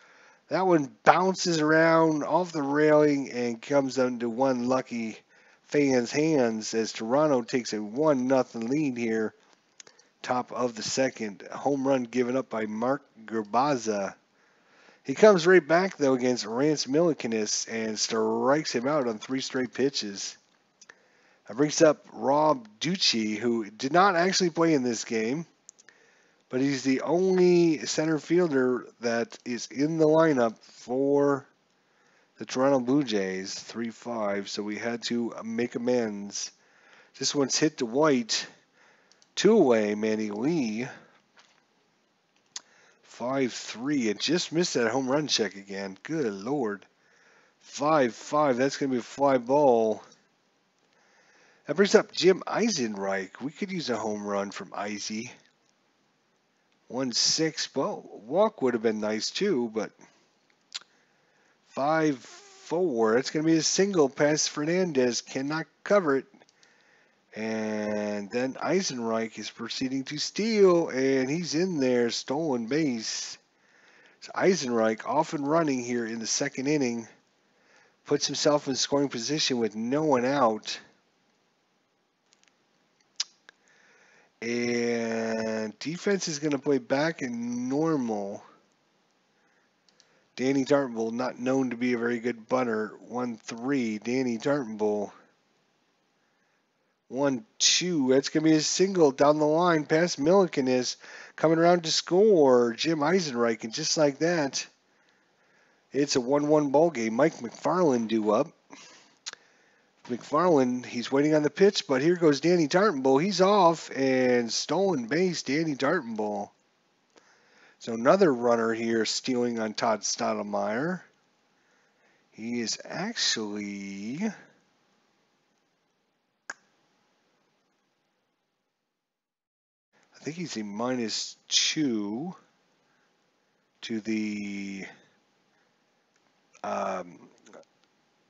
That one bounces around off the railing and comes into one lucky fan's hands as Toronto takes a 1-0 lead here. Top of the second. Home run given up by Mark Grabaza. He comes right back, though, against Rance Millicanis and strikes him out on 3 straight pitches. That brings up Rob Ducci, who did not actually play in this game, but he's the only center fielder that is in the lineup for the Toronto Blue Jays. 3-5, so we had to make amends. This one's hit to White. 2 away, Manny Lee. 5-3, and just missed that home run check again. Good Lord. 5-5, that's going to be a fly ball. That brings up Jim Eisenreich. We could use a home run from Izzy. 1-6, well, walk would have been nice too, but 5-4, that's going to be a single past Fernandez. Cannot cover it. And then Eisenreich is proceeding to steal, and he's in there, stolen base. So Eisenreich off and running here in the second inning. Puts himself in scoring position with no one out. And defense is going to play back in normal. Danny Dartenbull, not known to be a very good bunter. 1-3, Danny Dartenbull. 1-2. That's going to be a single down the line past Milliken is coming around to score. Jim Eisenreich, and just like that, it's a 1-1 ball game. Mike McFarland due up. McFarland, he's waiting on the pitch, but here goes Danny Dartenbull. He's off, and stolen base, Danny Dartenbull. So another runner here stealing on Todd Stottlemyre. He is actually... I think he's a -2 to the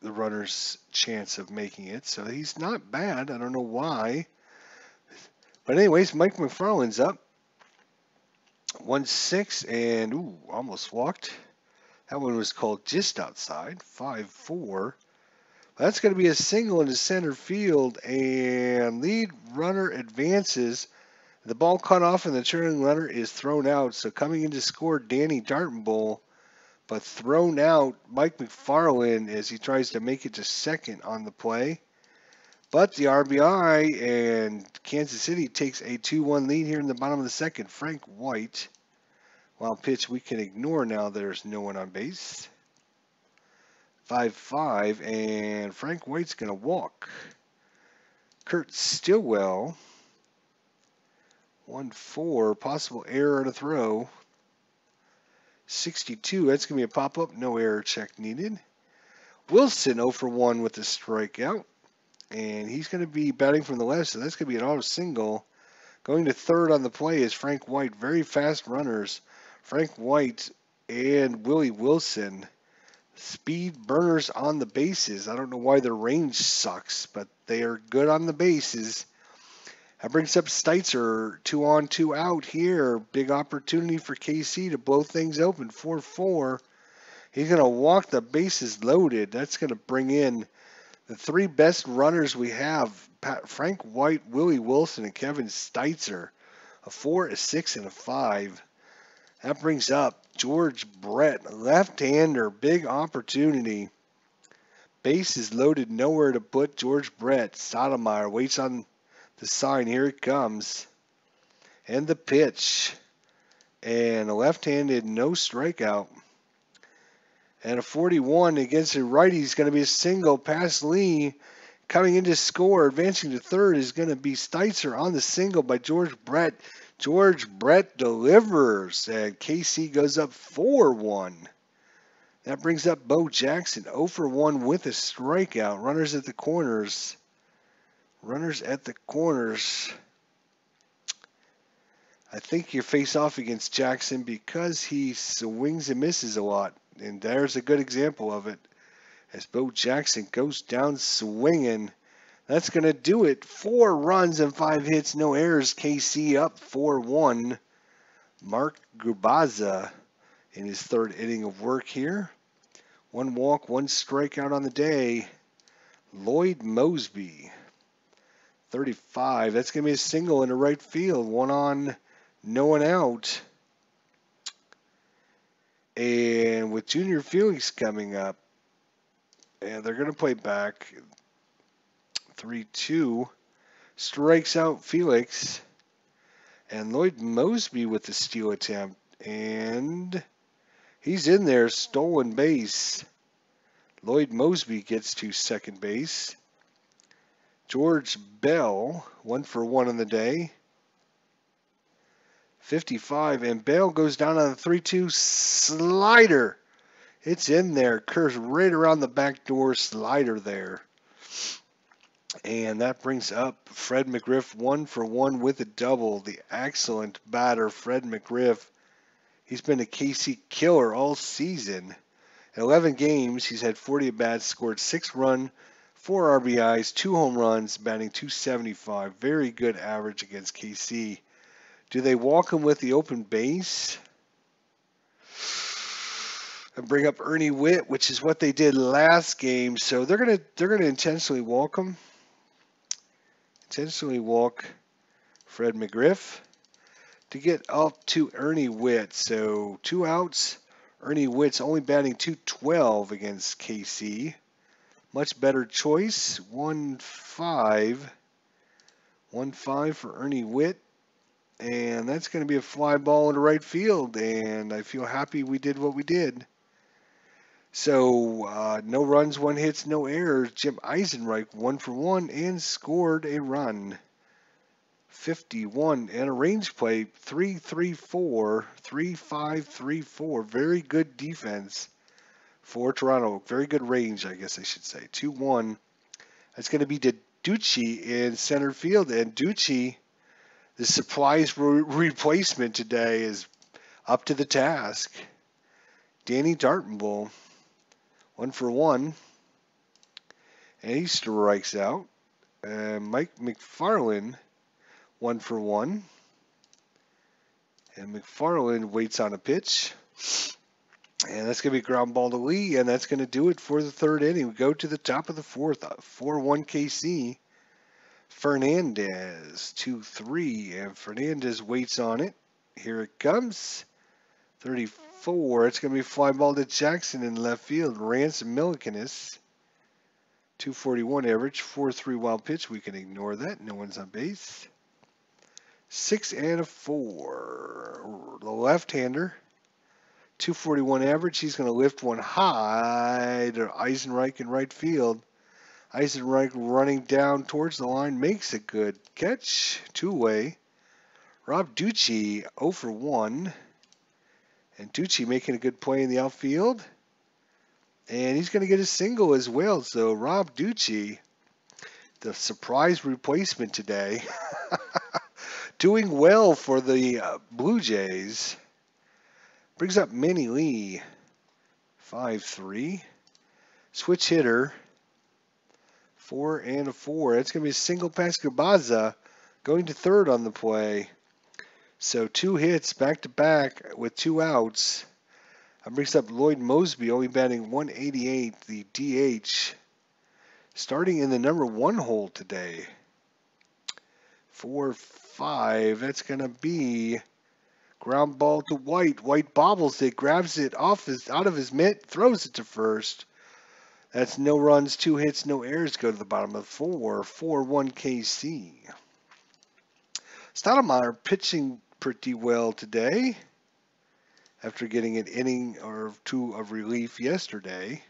runner's chance of making it. So he's not bad. I don't know why. But anyways, Mike McFarland's up. 1-6 and ooh, almost walked. That one was called just outside. 5-4. That's going to be a single into center field, and lead runner advances. The ball cut off and the turning runner is thrown out. So coming in to score, Danny Dartenbull, but thrown out Mike McFarland as he tries to make it to second on the play. But the RBI, and Kansas City takes a 2-1 lead here in the bottom of the second. Frank White, wild pitch we can ignore now. There's no one on base. 5-5, and Frank White's going to walk. Kurt Stillwell. 1-4, possible error to throw. 62, that's going to be a pop-up. No error check needed. Wilson 0-for-1 with the strikeout. And he's going to be batting from the left, so that's going to be an auto single. Going to third on the play is Frank White. Very fast runners. Frank White and Willie Wilson. Speed burners on the bases. I don't know why their range sucks, but they are good on the bases. That brings up Steitzer, 2 on, 2 out here. Big opportunity for KC to blow things open. 4-4. He's going to walk the bases loaded. That's going to bring in the 3 best runners we have. Frank White, Willie Wilson, and Kevin Steitzer. A 4, a 6, and a 5. That brings up George Brett, left-hander. Big opportunity. Bases loaded, nowhere to put George Brett. Stottlemyre waits on the sign. Here it comes. And the pitch. And a left-handed, no strikeout. And a 41 against a righty is going to be a single past Lee. Coming in to score, advancing to third, is going to be Steitzer on the single by George Brett. George Brett delivers, and KC goes up 4-1. That brings up Bo Jackson, 0 for 1 with a strikeout. Runners at the corners. Runners at the corners. I think you face off against Jackson because he swings and misses a lot. And there's a good example of it. As Bo Jackson goes down swinging. That's going to do it. 4 runs and 5 hits, no errors. KC up 4-1. Mark Gubaza in his 3rd inning of work here. 1 walk, 1 strikeout on the day. Lloyd Mosby, 35. That's going to be a single into right field. 1 on, no one out. And with Junior Felix coming up, and they're going to play back. 3-2. Strikes out Felix. And Lloyd Mosby with the steal attempt. And he's in there, stolen base. Lloyd Mosby gets to second base. George Bell, 1 for 1 on the day. 55, and Bell goes down on the 3-2 slider. It's in there, curves right around the back door slider there. And that brings up Fred McGriff, 1 for 1 with a double. The excellent batter, Fred McGriff. He's been a KC killer all season. In 11 games, he's had 40 at-bats, scored 6 runs, 4 RBIs, 2 home runs, batting .275. Very good average against KC. Do they walk him with the open base? And bring up Ernie Witt, which is what they did last game. So they're gonna intentionally walk him. Intentionally walk Fred McGriff to get up to Ernie Witt. So 2 outs. Ernie Witt's only batting .212 against KC. Much better choice. 1-5. 1-5 for Ernie Witt. And that's going to be a fly ball into right field. And I feel happy we did what we did. So no runs, 1 hits, no errors. Jim Eisenreich 1 for 1 and scored a run. 51 and a range play 3-3-4, 3-5-3-4. Very good defense for Toronto. Very good range, I guess I should say. 2-1. That's going to be to Ducci in center field. And Ducci, the surprise replacement today, is up to the task. Danny Dartenbull, 1 for 1. And he strikes out. Mike McFarland, 1 for 1. And McFarland waits on a pitch. And that's going to be a ground ball to Lee. And that's going to do it for the 3rd inning. We go to the top of the 4th. 4-1 KC. Fernandez, 2-3. And Fernandez waits on it. Here it comes. 34. It's going to be a fly ball to Jackson in left field. Ransom Millicanis. 241 average, 4-3 wild pitch. We can ignore that. No one's on base. 6 and a 4. The left-hander. 241 average. He's going to lift one high to Eisenreich in right field. Eisenreich running down towards the line makes a good catch. 2-way. Rob Ducci 0 for 1. And Ducci making a good play in the outfield. And he's going to get a single as well. So Rob Ducci, the surprise replacement today, doing well for the Blue Jays. Brings up Manny Lee, 5-3. Switch hitter, 4 and a 4. That's going to be a single past Gubaza, going to 3rd on the play. So 2 hits back-to-back with 2 outs. That brings up Lloyd Mosby, only batting .188, the DH. Starting in the number 1 hole today. 4-5. That's going to be ground ball to White. White bobbles it, grabs it out of his mitt, throws it to first. That's no runs, 2 hits, no errors. Go to the bottom of 4. 4-1 KC. Stoudemire pitching pretty well today after getting an inning or 2 of relief yesterday.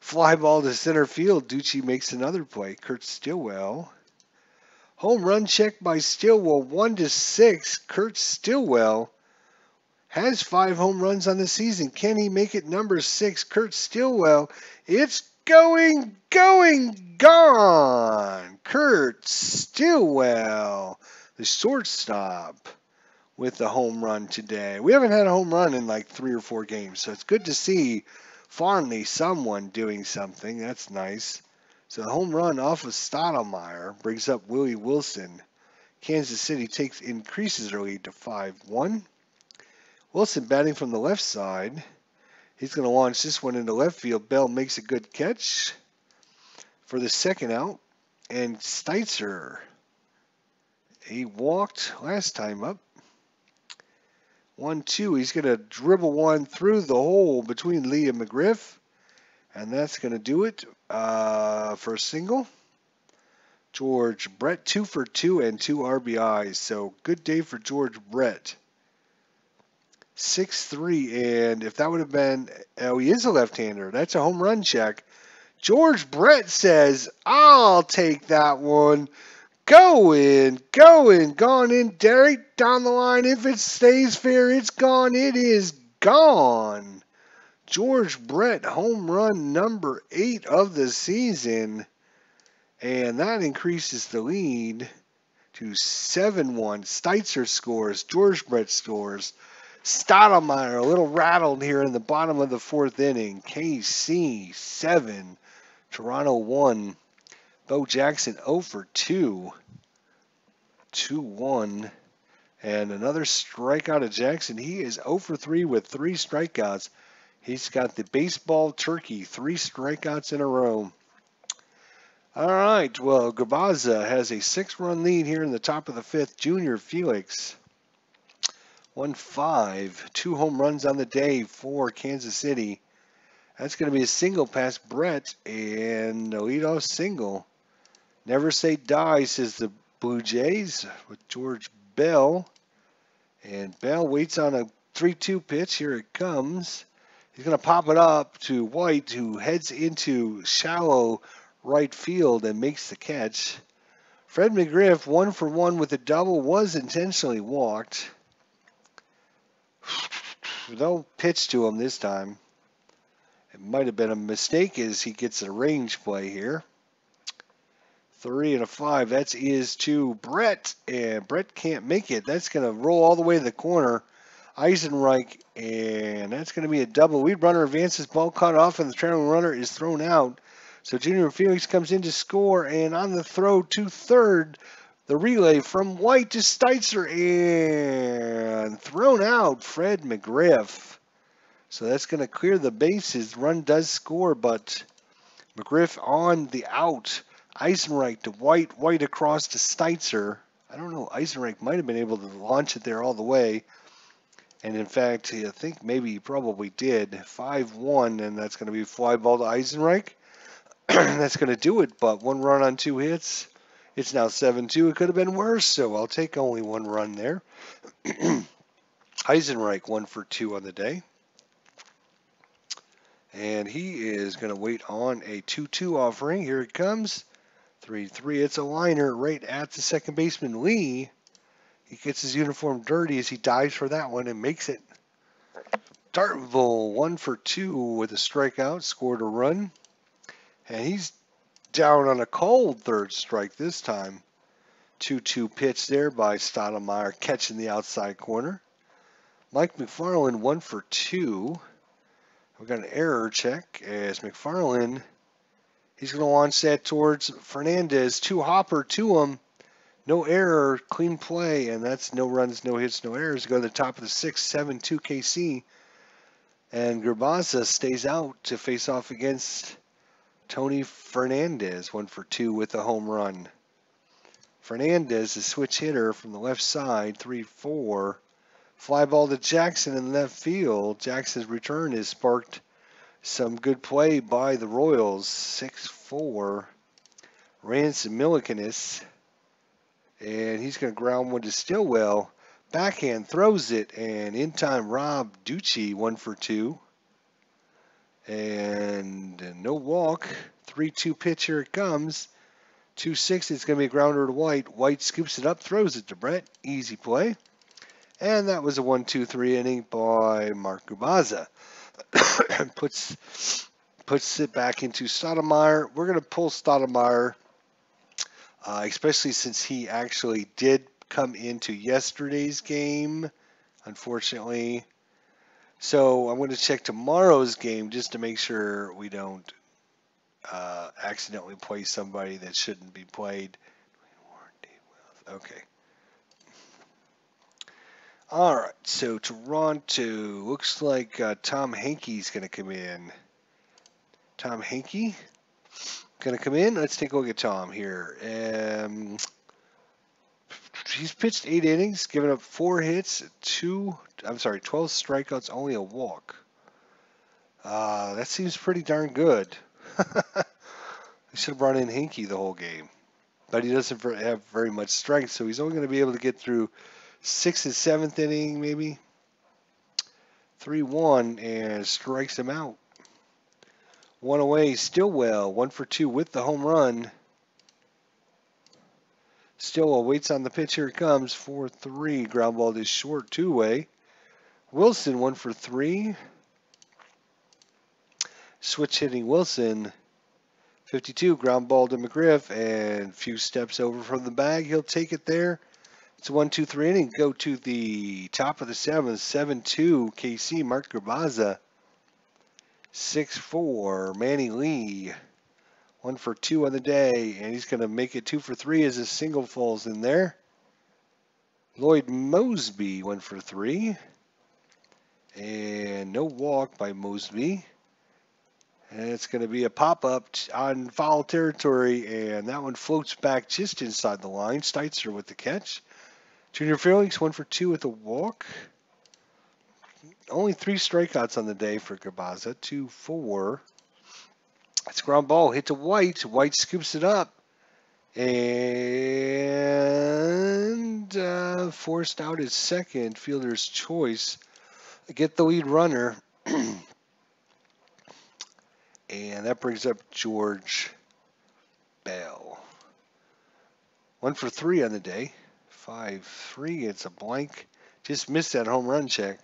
Fly ball to center field. Ducci makes another play. Kurt Stillwell. Home run check by Stillwell. 1-6. Kurt Stillwell has 5 home runs on the season. Can he make it number 6? Kurt Stillwell. It's going, gone. Kurt Stillwell, the shortstop, with the home run today. We haven't had a home run in like 3 or 4 games, so it's good to see finally someone doing something. That's nice. So the home run off of Stottlemyre brings up Willie Wilson. Kansas City increases their lead to 5-1. Wilson batting from the left side. He's going to launch this one into left field. Bell makes a good catch for the second out. And Steitzer, he walked last time up. 1-2. He's going to dribble one through the hole between Lee and McGriff. And that's going to do it for a single. George Brett, 2 for 2 and 2 RBIs. So good day for George Brett. 6-3, and if that would have been, oh, he is a left-hander. That's a home run check. George Brett says, I'll take that one. Going, gone in, Derek, down the line. If it stays fair, it's gone. It is gone. George Brett, home run number 8 of the season. And that increases the lead to 7-1. Steitzer scores. George Brett scores. Stottlemyre a little rattled here in the bottom of the 4th inning. KC 7, Toronto 1. Bo Jackson 0 for 2. 2-1. And another strikeout of Jackson. He is 0 for 3 with 3 strikeouts. He's got the baseball turkey, 3 strikeouts in a row. All right, well, Grabaza has a 6-run lead here in the top of the 5th. Junior Felix 1-5, 2 home runs on the day for Kansas City. That's going to be a single past Brett and a leadoff single. Never say die, says the Blue Jays with George Bell. And Bell waits on a 3-2 pitch. Here it comes. He's going to pop it up to White, who heads into shallow right field and makes the catch. Fred McGriff, 1 for 1 with a double, was intentionally walked. Don't pitch to him this time. It might have been a mistake as he gets a range play here. 3 and a 5. That is to Brett. And Brett can't make it. That's going to roll all the way to the corner. Eisenreich. And that's going to be a double. Lead runner advances. Ball cut off and the trailing runner is thrown out. So Junior Felix comes in to score. And on the throw to third, the relay from White to Steitzer, and thrown out, Fred McGriff. So that's going to clear the bases. Run does score, but McGriff on the out. Eisenreich to White, White across to Steitzer. I don't know, Eisenreich might have been able to launch it there all the way. And in fact, I think maybe he probably did. 5-1, and that's going to be fly ball to Eisenreich. That's going to do it, but 1 run on 2 hits. It's now 7-2. It could have been worse, so I'll take only 1 run there. Eisenreich 1 for 2 on the day. And he is going to wait on a 2-2 offering. Here it comes. 3-3. It's a liner right at the second baseman, Lee. He gets his uniform dirty as he dives for that one and makes it. Dartville 1 for 2 with a strikeout. Scored a run. And he's down on a cold third strike this time. 2-2 pitch there by Stottlemyre, catching the outside corner. Mike McFarland 1 for 2. We've got an error check as McFarland, he's going to launch that towards Fernandez. 2-hopper to him. No error, clean play, and that's no runs, no hits, no errors. Go to the top of the 6th, 7-2 KC. And Grabaza stays out to face off against Tony Fernandez, 1 for 2 with a home run. Fernandez, a switch hitter from the left side, 3-4. Fly ball to Jackson in left field. Jackson's return has sparked some good play by the Royals. 6-4. Ransom Millicanis. And he's going to ground one to Stillwell. Backhand throws it, and in time Rob Ducci, 1 for 2. And no walk. 3-2 pitch, here it comes. 2-6, it's going to be a grounder to White. White scoops it up, throws it to Brett. Easy play. And that was a 1-2-3 inning by Mark Gubaza. puts it back into Stoudemire. We're going to pull Stoudemire, especially since he actually did come into yesterday's game, unfortunately. So I'm going to check tomorrow's game just to make sure we don't accidentally play somebody that shouldn't be played. Okay. All right. So Toronto looks like Tom Hankey's going to come in. Tom Hankey going to come in. Let's take a look at Tom here. He's pitched 8 innings, given up 4 hits, 12 strikeouts, only a walk. That seems pretty darn good. He should have brought in Hinkie the whole game. But he doesn't have very much strength, so he's only going to be able to get through 6th and 7th inning, maybe. 3-1, and strikes him out. 1 away, Stillwell, 1 for 2 with the home run. Stillwell waits on the pitch. Here it comes. 4-3. Ground ball is short. 2 away. Wilson 1 for 3. Switch hitting Wilson. 52. Ground ball to McGriff. And few steps over from the bag. He'll take it there. It's a 1-2-3 inning. Go to the top of the 7th. 7-2. KC. Mark Grabaza. 6-4. Manny Lee. 1 for 2 on the day, and he's going to make it 2 for 3 as a single falls in there. Lloyd Mosby 1 for 3, and no walk by Mosby. And it's going to be a pop-up on foul territory, and that one floats back just inside the line. Steitzer with the catch. Junior Felix 1 for 2 with a walk. Only 3 strikeouts on the day for Grabaza. 2-4. It's a ground ball hit to White. White scoops it up and forced out his second. Fielder's choice. Get the lead runner. And that brings up George Bell. 1 for 3 on the day. 5-3. It's a blank. Just missed that home run check.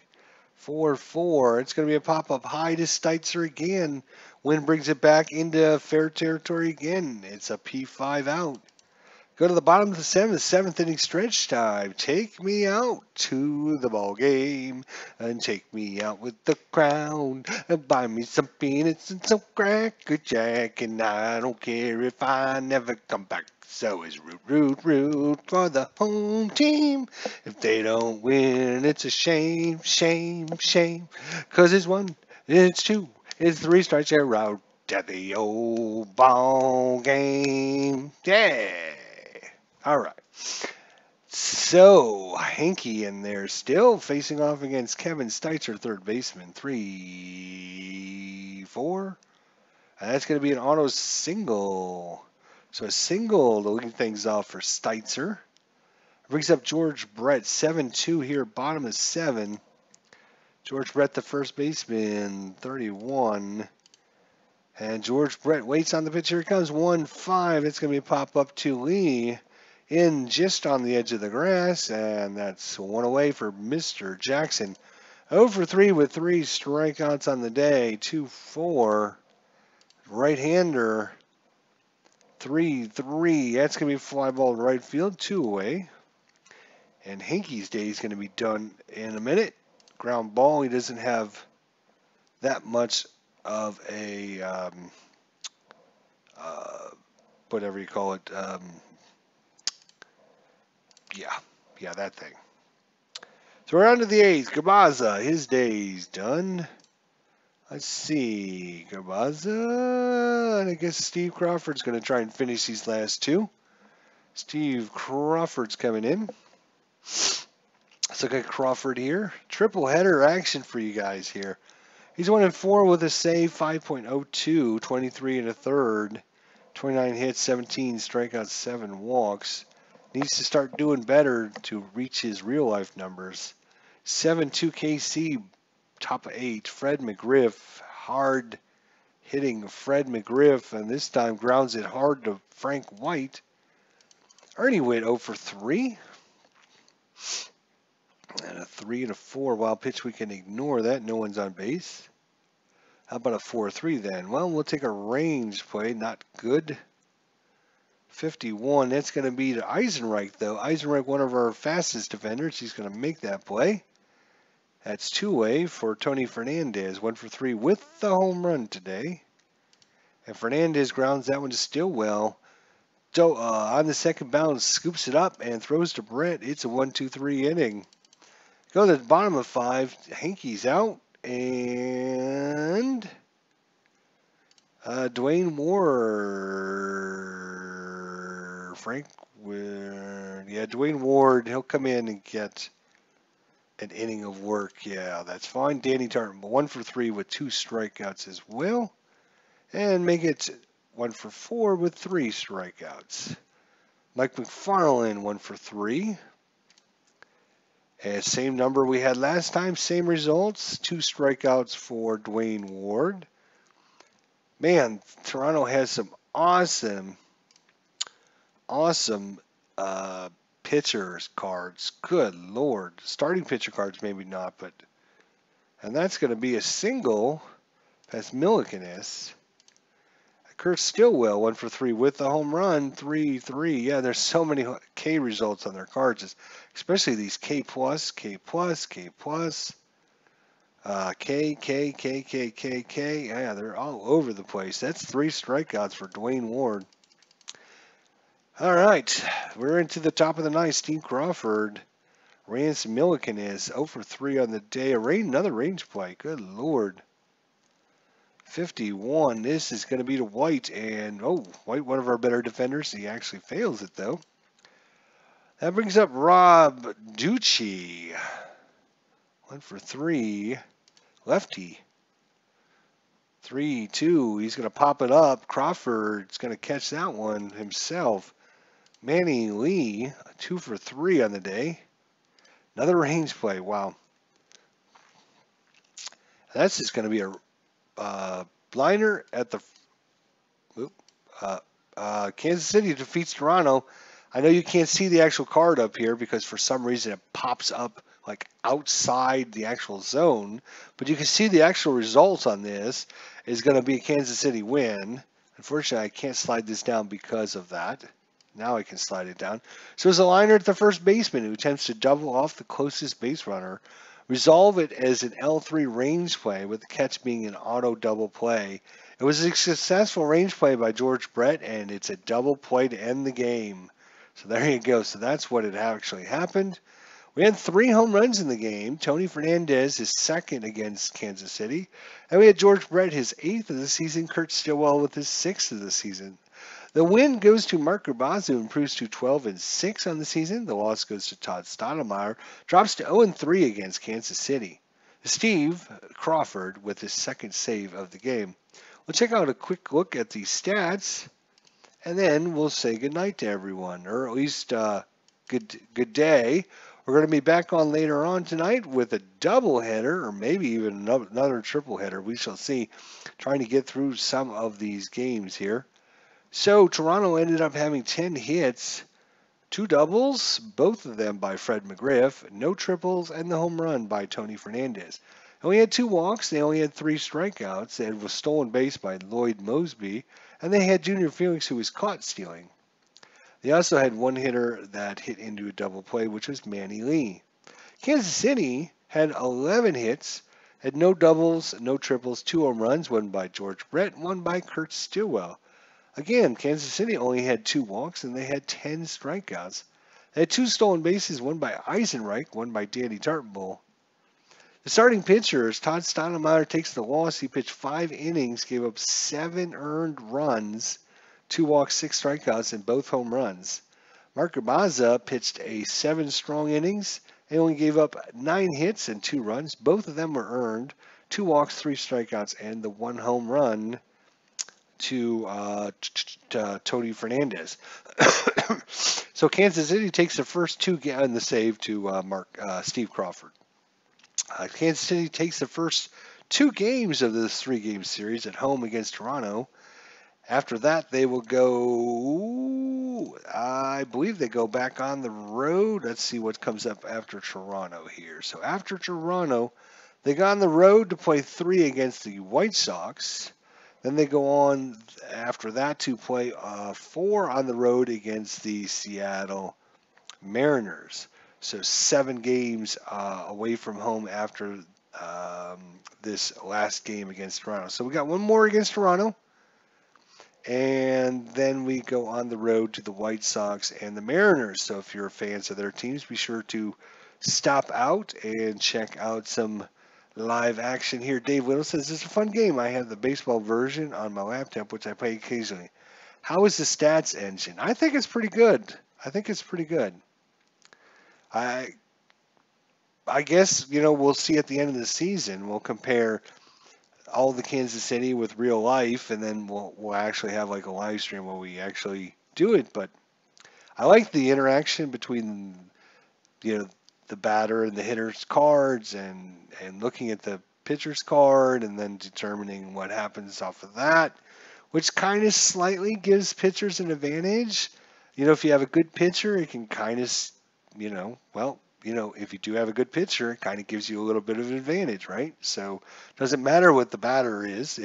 4-4. It's going to be a pop-up high to Steitzer again. Wind brings it back into fair territory again. It's a P5 out. Go to the bottom of the 7th inning stretch time. Take me out to the ball game and take me out with the crowd and buy me some peanuts and some Cracker Jack, and I don't care if I never come back. So is root for the home team. If they don't win, it's a shame, shame, shame. 'Cause it's 1, it's 2, it's 3 strikes you're out at the old ball game. Yeah. All right. So, Hankey in there still facing off against Kevin Steitzer, third baseman. 3-4. And that's going to be an auto single. So a single to lead things off for Steitzer. Brings up George Brett, 7-2 here, bottom of 7. George Brett, the first baseman, 31. And George Brett waits on the pitch. Here it comes, 1-5. It's going to be a pop-up to Lee. In just on the edge of the grass. And that's 1 away for Mr. Jackson. 0 for 3 with 3 strikeouts on the day. 2-4. Right-hander. 3-3. That's going to be a fly ball to right field. 2 away. And Hankey's day is going to be done in a minute. Ground ball. He doesn't have that much of a, whatever you call it, yeah, that thing. So we're on to the 8th. Grabaza, his day's done. Let's see. Grabaza, and I guess Steve Crawford's going to try and finish these last 2. Steve Crawford's coming in. Let's look at Crawford here. Triple header action for you guys here. He's 1-4 with a save, 5.02, 23 1/3, 29 hits, 17 strikeouts, 7 walks. Needs to start doing better to reach his real life numbers. 7-2 KC, top of 8. Fred McGriff, hard hitting Fred McGriff, and this time grounds it hard to Frank White. Ernie Witt 0 for 3. And a 3 and a 4. Wild pitch, we can ignore that. No one's on base. How about a 4-3 then? Well, we'll take a range play. Not good. 51. That's going to be to Eisenreich, though. Eisenreich, one of our fastest defenders. He's going to make that play. That's two-way for Tony Fernandez. 1 for 3 with the home run today. And Fernandez grounds that one to Stillwell. So on the second bounce, scoops it up and throws to Brett. It's a 1-2-3 inning. Go to the bottom of 5. Hankey's out. And Dwayne Ward. Dwayne Ward. He'll come in and get an inning of work. Yeah, that's fine. Danny Tartan, 1 for 3 with 2 strikeouts as well. And make it 1 for 4 with 3 strikeouts. Mike McFarland, 1 for 3. And same number we had last time, same results. 2 strikeouts for Dwayne Ward. Man, Toronto has some awesome pitchers cards. Good Lord. Starting pitcher cards, maybe not, but. And that's going to be a single. That's Millicanis. Kurt Stillwell, 1 for 3 with the home run, 3-3. Yeah, there's so many K results on their cards, especially these K+, K+, K+, K. Yeah, they're all over the place. That's 3 strikeouts for Dwayne Ward. All right, we're into the top of the ninth. Steve Crawford, Rance Milliken is 0 for 3 on the day. Another range play. Good Lord. 51. This is going to be to White, and White, one of our better defenders. He actually fails it though. That brings up Rob Ducci. 1 for 3. Lefty. 3-2. He's going to pop it up. Crawford's going to catch that one himself. Manny Lee, 2 for 3 on the day. Another range play. Wow. That's just going to be a liner at the Kansas City defeats Toronto. I know you can't see the actual card up here because for some reason it pops up like outside the actual zone, but you can see the actual results on this is going to be a Kansas City win. Unfortunately, I can't slide this down because of that. Now I can slide it down. So it's a liner at the first baseman who attempts to double off the closest base runner. Resolve it as an L3 range play with the catch being an auto double play. It was a successful range play by George Brett, and it's a double play to end the game. So there you go. So that's what had actually happened. We had 3 home runs in the game. Tony Fernandez, his second against Kansas City. And we had George Brett, his 8th of the season. Kurt Stillwell with his 6th of the season. The win goes to Mark Urbazu, who improves to 12-6 on the season. The loss goes to Todd Stottlemyre, drops to 0-3 against Kansas City. Steve Crawford with his second save of the game. We'll check out a quick look at the stats, and then we'll say goodnight to everyone, or at least good day. We're going to be back on later on tonight with a doubleheader, or maybe even another triple header. We shall see. Trying to get through some of these games here. So Toronto ended up having 10 hits, 2 doubles, both of them by Fred McGriff, no triples, and the home run by Tony Fernandez. And we had 2 walks. They only had 3 strikeouts. It was stolen base by Lloyd Mosby, and they had Junior Felix, who was caught stealing. They also had 1 hitter that hit into a double play, which was Manny Lee. Kansas City had 11 hits, had no doubles, no triples, 2 home runs, one by George Brett, one by Kurt Stillwell. Again, Kansas City only had 2 walks, and they had 10 strikeouts. They had 2 stolen bases, one by Eisenreich, one by Danny Tartbull. The starting pitcher, as Todd Stottlemyre takes the loss, he pitched 5 innings, gave up 7 earned runs, 2 walks, 6 strikeouts, and both home runs. Mark Urbaza pitched a 7 strong innings. He only gave up 9 hits and 2 runs. Both of them were earned, 2 walks, 3 strikeouts, and the 1 home run to Tony Fernandez. So Kansas City takes the first 2 and the save to Steve Crawford. Kansas City takes the first 2 games of this 3-game series at home against Toronto. After that, they will go, I believe they go back on the road. Let's see what comes up after Toronto here. So after Toronto, they go on the road to play 3 against the White Sox. Then they go on after that to play 4 on the road against the Seattle Mariners. So 7 games away from home after this last game against Toronto. So we got one more against Toronto. And then we go on the road to the White Sox and the Mariners. So if you're fans of their teams, be sure to stop out and check out some live action here. Dave Little says, it's a fun game. I have the baseball version on my laptop, which I play occasionally. How is the stats engine? I think it's pretty good. I think it's pretty good. I guess, we'll see at the end of the season. We'll compare all the Kansas City with real life, and then we'll actually have like a live stream where we actually do it. But I like the interaction between the batter and the hitter's cards, and looking at the pitcher's card, and then determining what happens off of that, which kind of slightly gives pitchers an advantage. If you have a good pitcher, it can kind of, if you do have a good pitcher, it kind of gives you a little bit of an advantage, right? So it doesn't matter what the batter is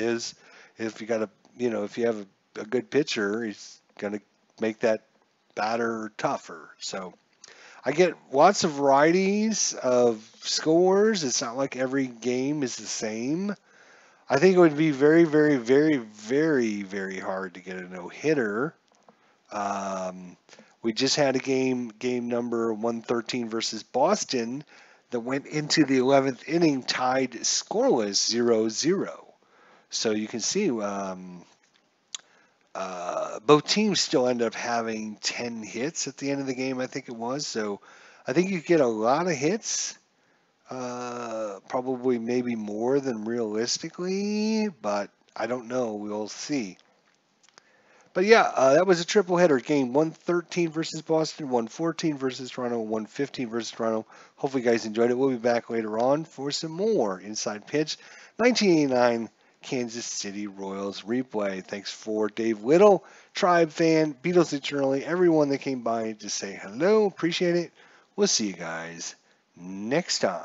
if you got if you have a good pitcher, he's going to make that batter tougher. So I get lots of varieties of scores. It's not like every game is the same. I think it would be very, very, very, very, very hard to get a no-hitter. We just had a game number 113 versus Boston, that went into the 11th inning tied scoreless 0-0. So you can see both teams still end up having 10 hits at the end of the game, I think it was. So I think you get a lot of hits, probably maybe more than realistically, but I don't know. We'll see. But yeah, that was a triple header. Game 113 versus Boston, 114 versus Toronto, 115 versus Toronto. Hopefully you guys enjoyed it. We'll be back later on for some more Inside Pitch 1989 Kansas City Royals replay. Thanks for Dave Little, Tribe fan, Beatles Eternally, everyone that came by to say hello. Appreciate it. We'll see you guys next time.